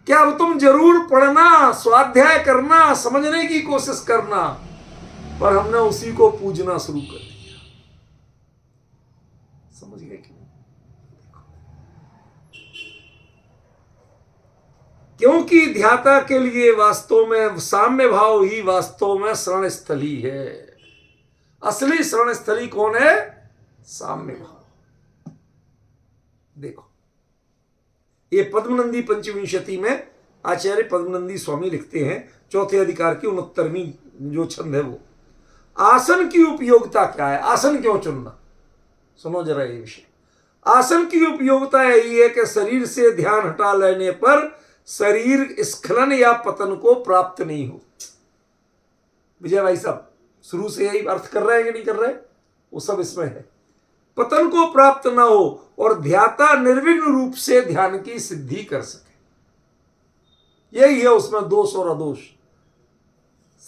क्या अब तुम जरूर पढ़ना, स्वाध्याय करना, समझने की कोशिश करना, पर हमने उसी को पूजना शुरू कर दिया। समझ गए कि नहीं? क्योंकि ध्याता के लिए वास्तव में साम्य भाव ही वास्तव में शरण स्थली है। असली शरण स्थली कौन है? साम्य भाव। देखो, ये पद्मनंदी पंचविंशति में आचार्य पद्मनंदी स्वामी लिखते हैं, चौथे अधिकार की 69वीं जो छंद है वो, आसन की उपयोगिता क्या है? आसन क्यों चुनना? सुनो जरा ये विषय। आसन की उपयोगिता यही है कि शरीर से ध्यान हटा लेने पर शरीर स्खलन या पतन को प्राप्त नहीं हो। विजय भाई साहब शुरू से यही अर्थ कर रहे हैं कि नहीं कर रहे? वो सब इसमें है। पतन को प्राप्त ना हो और ध्याता निर्विघ्न रूप से ध्यान की सिद्धि कर सके। यही है उसमें दोष और अदोष।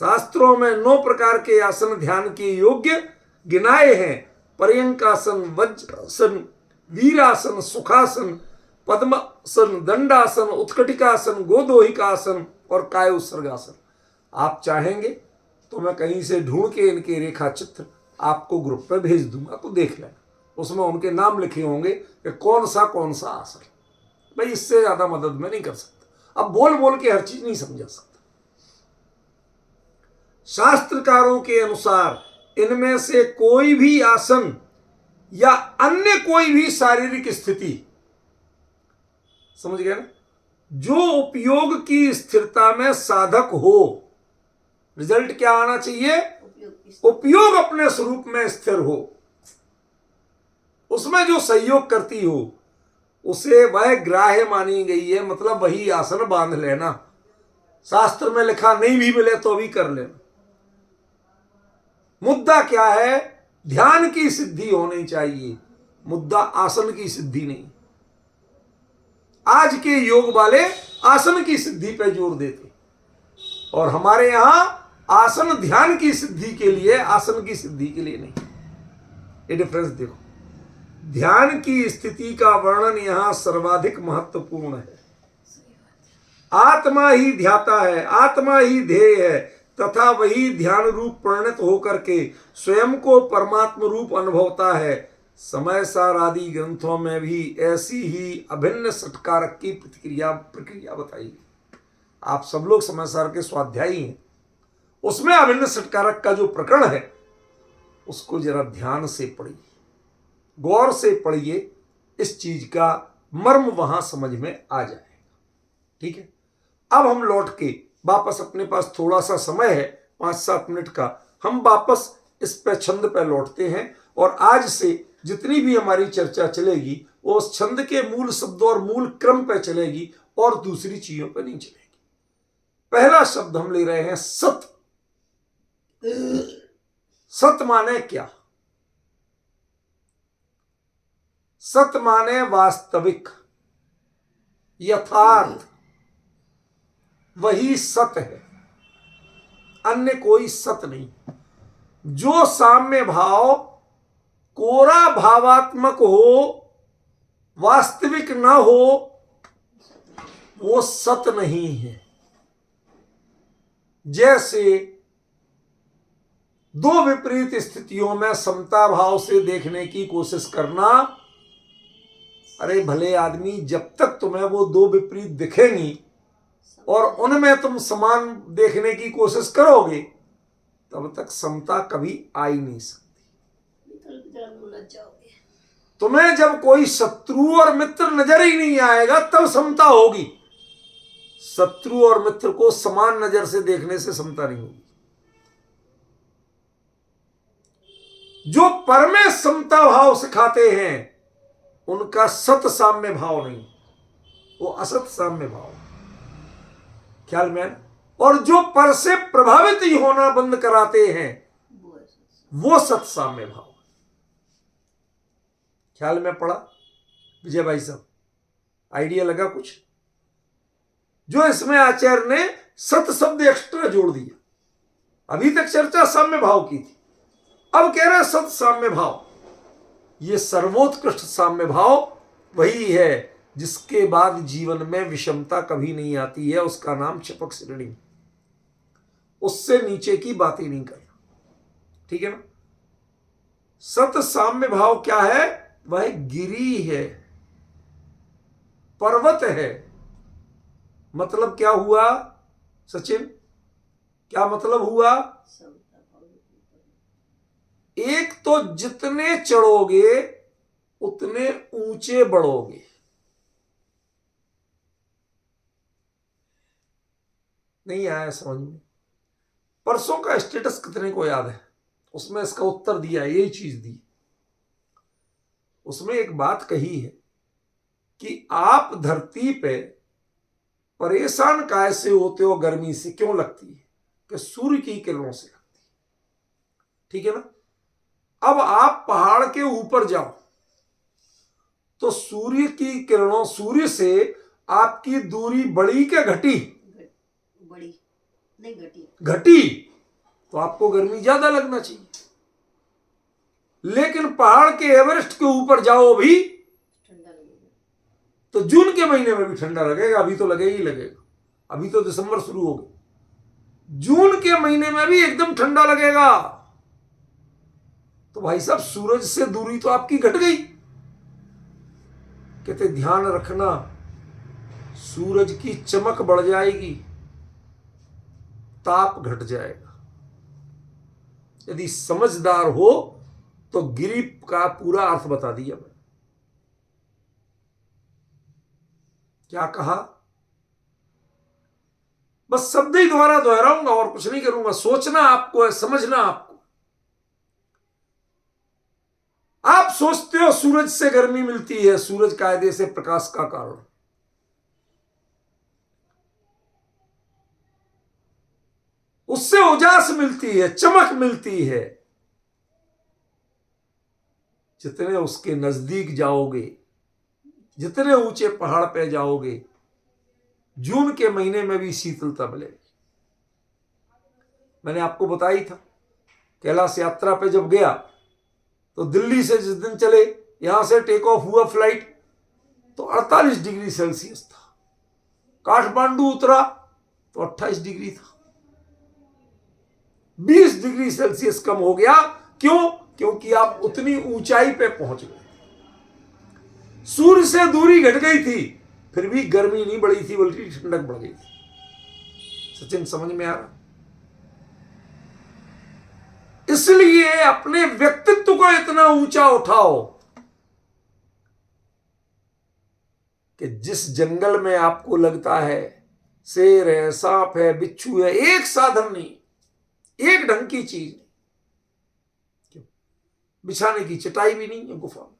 शास्त्रों में 9 प्रकार के आसन ध्यान के योग्य गिनाए हैं। पर्यंकासन, वज्रासन, वीरासन, सुखासन, पद्मासन, दंडासन, उत्कटिकासन, गोदोहिकासन और काय उत्सर्गासन। आप चाहेंगे तो मैं कहीं से ढूंढ के इनके रेखा चित्र आपको ग्रुप पे भेज दूंगा, तो देख लेना। उसमें उनके नाम लिखे होंगे कि कौन सा आसन। भाई इससे ज्यादा मदद मैं नहीं कर सकता। अब बोल बोल के हर चीज नहीं समझा सकता। शास्त्रकारों के अनुसार इनमें से कोई भी आसन या अन्य कोई भी शारीरिक स्थिति, समझ गए ना, जो उपयोग की स्थिरता में साधक हो, रिजल्ट क्या आना चाहिए? उपयोग अपने स्वरूप में स्थिर हो, उसमें जो सहयोग करती हो उसे वह ग्राह्य मानी गई है। मतलब वही आसन बांध लेना। शास्त्र में लिखा नहीं भी मिले तो भी कर लेना। मुद्दा क्या है? ध्यान की सिद्धि होनी चाहिए, मुद्दा आसन की सिद्धि नहीं। आज के योग वाले आसन की सिद्धि पे जोर देते और हमारे यहां आसन ध्यान की सिद्धि के लिए, आसन की सिद्धि के लिए नहीं। ये डिफरेंस देखो। ध्यान की स्थिति का वर्णन यहां सर्वाधिक महत्वपूर्ण है। आत्मा ही ध्याता है, आत्मा ही ध्येय है तथा वही ध्यान रूप परिणत होकर के स्वयं को परमात्म रूप अनुभवता है। समय सार आदि ग्रंथों में भी ऐसी ही अभिन्न षटकारक की प्रक्रिया बताई। आप सब लोग समय सार के स्वाध्यायी हैं, उसमें अभिन्न षटकारक का जो प्रकरण है उसको जरा ध्यान से पढ़िए, गौर से पढ़िए। इस चीज का मर्म वहां समझ में आ जाएगा। ठीक है, अब हम लौट के वापस, अपने पास थोड़ा सा समय है 5-7 मिनट का, हम वापस इस पे छंद पे लौटते हैं और आज से जितनी भी हमारी चर्चा चलेगी वो उस छंद के मूल शब्दों और मूल क्रम पे चलेगी और दूसरी चीजों पे नहीं चलेगी। पहला शब्द हम ले रहे हैं सत। सत माने क्या? सत माने वास्तविक, यथार्थ, वही सत है, अन्य कोई सत नहीं। जो साम्य भाव कोरा भावात्मक हो, वास्तविक ना हो, वो सत नहीं है। जैसे दो विपरीत स्थितियों में समता भाव से देखने की कोशिश करना। अरे भले आदमी, जब तक तुम्हें वो दो विपरीत दिखेंगी और उनमें तुम समान देखने की कोशिश करोगे तब तक समता कभी आ ही नहीं सकती। तुम्हें जब कोई शत्रु और मित्र नजर ही नहीं आएगा तब समता होगी। शत्रु और मित्र को समान नजर से देखने से समता नहीं होगी। जो परमे समता भाव सिखाते हैं उनका सत साम्य भाव नहीं, वो असत साम्य भाव। ख्याल में? और जो पर से प्रभावित ही होना बंद कराते हैं वो सत साम्य भाव। ख्याल में पड़ा विजय भाई साहब? आइडिया लगा कुछ? जो इसमें आचार्य ने सत शब्द एक्स्ट्रा जोड़ दिया। अभी तक चर्चा साम्य भाव की थी, अब कह रहे हैं सत साम्य भाव। ये सर्वोत्कृष्ट साम्य भाव वही है जिसके बाद जीवन में विषमता कभी नहीं आती है, उसका नाम क्षपक श्रेणी। उससे नीचे की बात ही नहीं करना, ठीक है ना। सत साम्य भाव क्या है? वह गिरी है, पर्वत है। मतलब क्या हुआ सचिन? क्या मतलब हुआ? एक तो जितने चढ़ोगे उतने ऊंचे बढ़ोगे। नहीं आया समझ में? परसों का स्टेटस कितने को याद है? उसमें इसका उत्तर दिया, यही चीज दी। उसमें एक बात कही है कि आप धरती पे परेशान कैसे होते हो गर्मी से, क्यों लगती है? कि सूर्य की किरणों से लगती है, ठीक है ना। अब आप पहाड़ के ऊपर जाओ तो सूर्य की किरणों, सूर्य से आपकी दूरी बढ़ी क्या घटी? बड़ी नहीं, घटी। घटी, तो आपको गर्मी ज्यादा लगना चाहिए। लेकिन पहाड़ के एवरेस्ट के ऊपर जाओ भी ठंडा लगेगा, तो जून के महीने में भी ठंडा लगेगा। अभी तो लगेगा ही लगेगा, अभी तो दिसंबर शुरू हो गया, जून के महीने में भी एकदम ठंडा लगेगा। तो भाई साहब सूरज से दूरी तो आपकी घट गई। कहते ध्यान रखना, सूरज की चमक बढ़ जाएगी, ताप घट जाएगा। यदि समझदार हो तो गिरी का पूरा अर्थ बता दिया मैं। क्या कहा? बस शब्द ही दोबारा दोहराऊंगा और कुछ नहीं करूंगा। सोचना आपको है, समझना आपको। आप सोचते हो सूरज से गर्मी मिलती है, सूरज कायदे से प्रकाश का कारण। उससे उजास मिलती है, चमक मिलती है। जितने उसके नजदीक जाओगे, जितने ऊंचे पहाड़ पे जाओगे, जून के महीने में भी शीतलता मिलेगी। मैंने आपको बताई था, कैलाश यात्रा पे जब गया तो दिल्ली से जिस दिन चले, यहां से टेक ऑफ हुआ फ्लाइट, तो 48 डिग्री सेल्सियस था। काठमांडू उतरा तो 28 डिग्री था। 20 डिग्री सेल्सियस कम हो गया। क्यों? क्योंकि आप उतनी ऊंचाई पे पहुंच गए। सूर्य से दूरी घट गई थी, फिर भी गर्मी नहीं बढ़ी थी, बल्कि ठंडक बढ़ गई थी। सचिन समझ में आ रहा? इसलिए अपने व्यक्तित्व को इतना ऊंचा उठाओ कि जिस जंगल में आपको लगता है शेर है, सांप है, बिच्छू है, एक साधन नहीं, एक ढंग की चीज नहीं, क्यों? बिछाने की चटाई भी नहीं है गुफा में,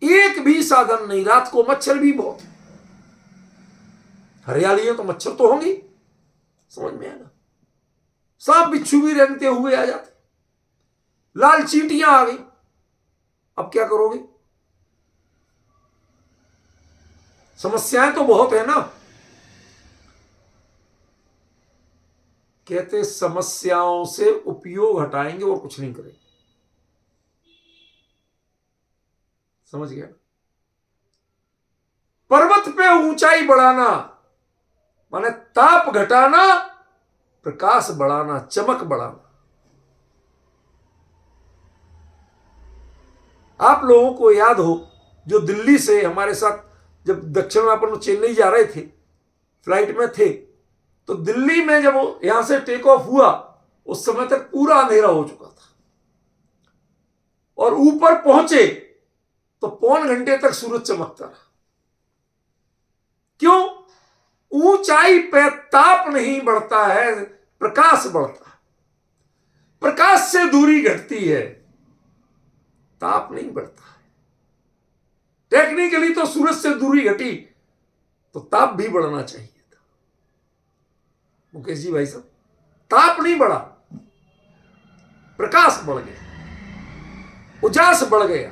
एक भी साधन नहीं। रात को मच्छर भी बहुत है, हरियाली है तो मच्छर तो होंगे, समझ में आया ना। सांप बिच्छू भी रेंगते हुए आ जाते, लाल चींटियां आ गई, अब क्या करोगे? समस्याएं तो बहुत है ना। कहते समस्याओं से उपयोग हटाएंगे और कुछ नहीं करेंगे। समझ गया? पर्वत पे ऊंचाई बढ़ाना माने ताप घटाना, प्रकाश बढ़ाना, चमक बढ़ाना। आप लोगों को याद हो, जो दिल्ली से हमारे साथ जब दक्षिण अपन चेन्नई जा रहे थे, फ्लाइट में थे, तो दिल्ली में जब यहां से टेक ऑफ हुआ उस समय तक पूरा अंधेरा हो चुका था, और ऊपर पहुंचे तो पौन घंटे तक सूरज चमकता रहा। क्यों? ऊंचाई पे ताप नहीं बढ़ता है, प्रकाश बढ़ता है। प्रकाश से दूरी घटती है, ताप नहीं बढ़ता है। टेक्निकली तो सूरज से दूरी घटी तो ताप भी बढ़ना चाहिए था। मुकेश जी भाई साहब, ताप नहीं बढ़ा, प्रकाश बढ़ गया, उजास बढ़ गया।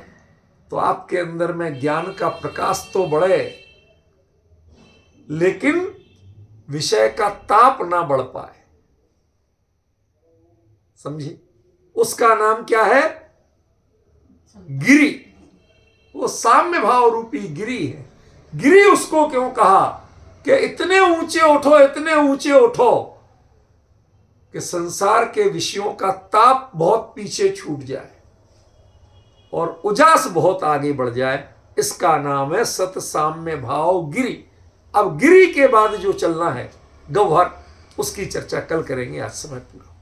तो आपके अंदर में ज्ञान का प्रकाश तो बढ़े, लेकिन विषय का ताप ना बढ़ पाए। समझिए? उसका नाम क्या है? गिरि। वो साम्य भाव रूपी गिरि है। गिरि उसको क्यों कहा कि इतने ऊंचे उठो, इतने ऊंचे उठो कि संसार के विषयों का ताप बहुत पीछे छूट जाए और उजास बहुत आगे बढ़ जाए। इसका नाम है सत साम्य भाव गिरि। अब गिरि के बाद जो चलना है गह्वर, उसकी चर्चा कल करेंगे। आज समय पूरा।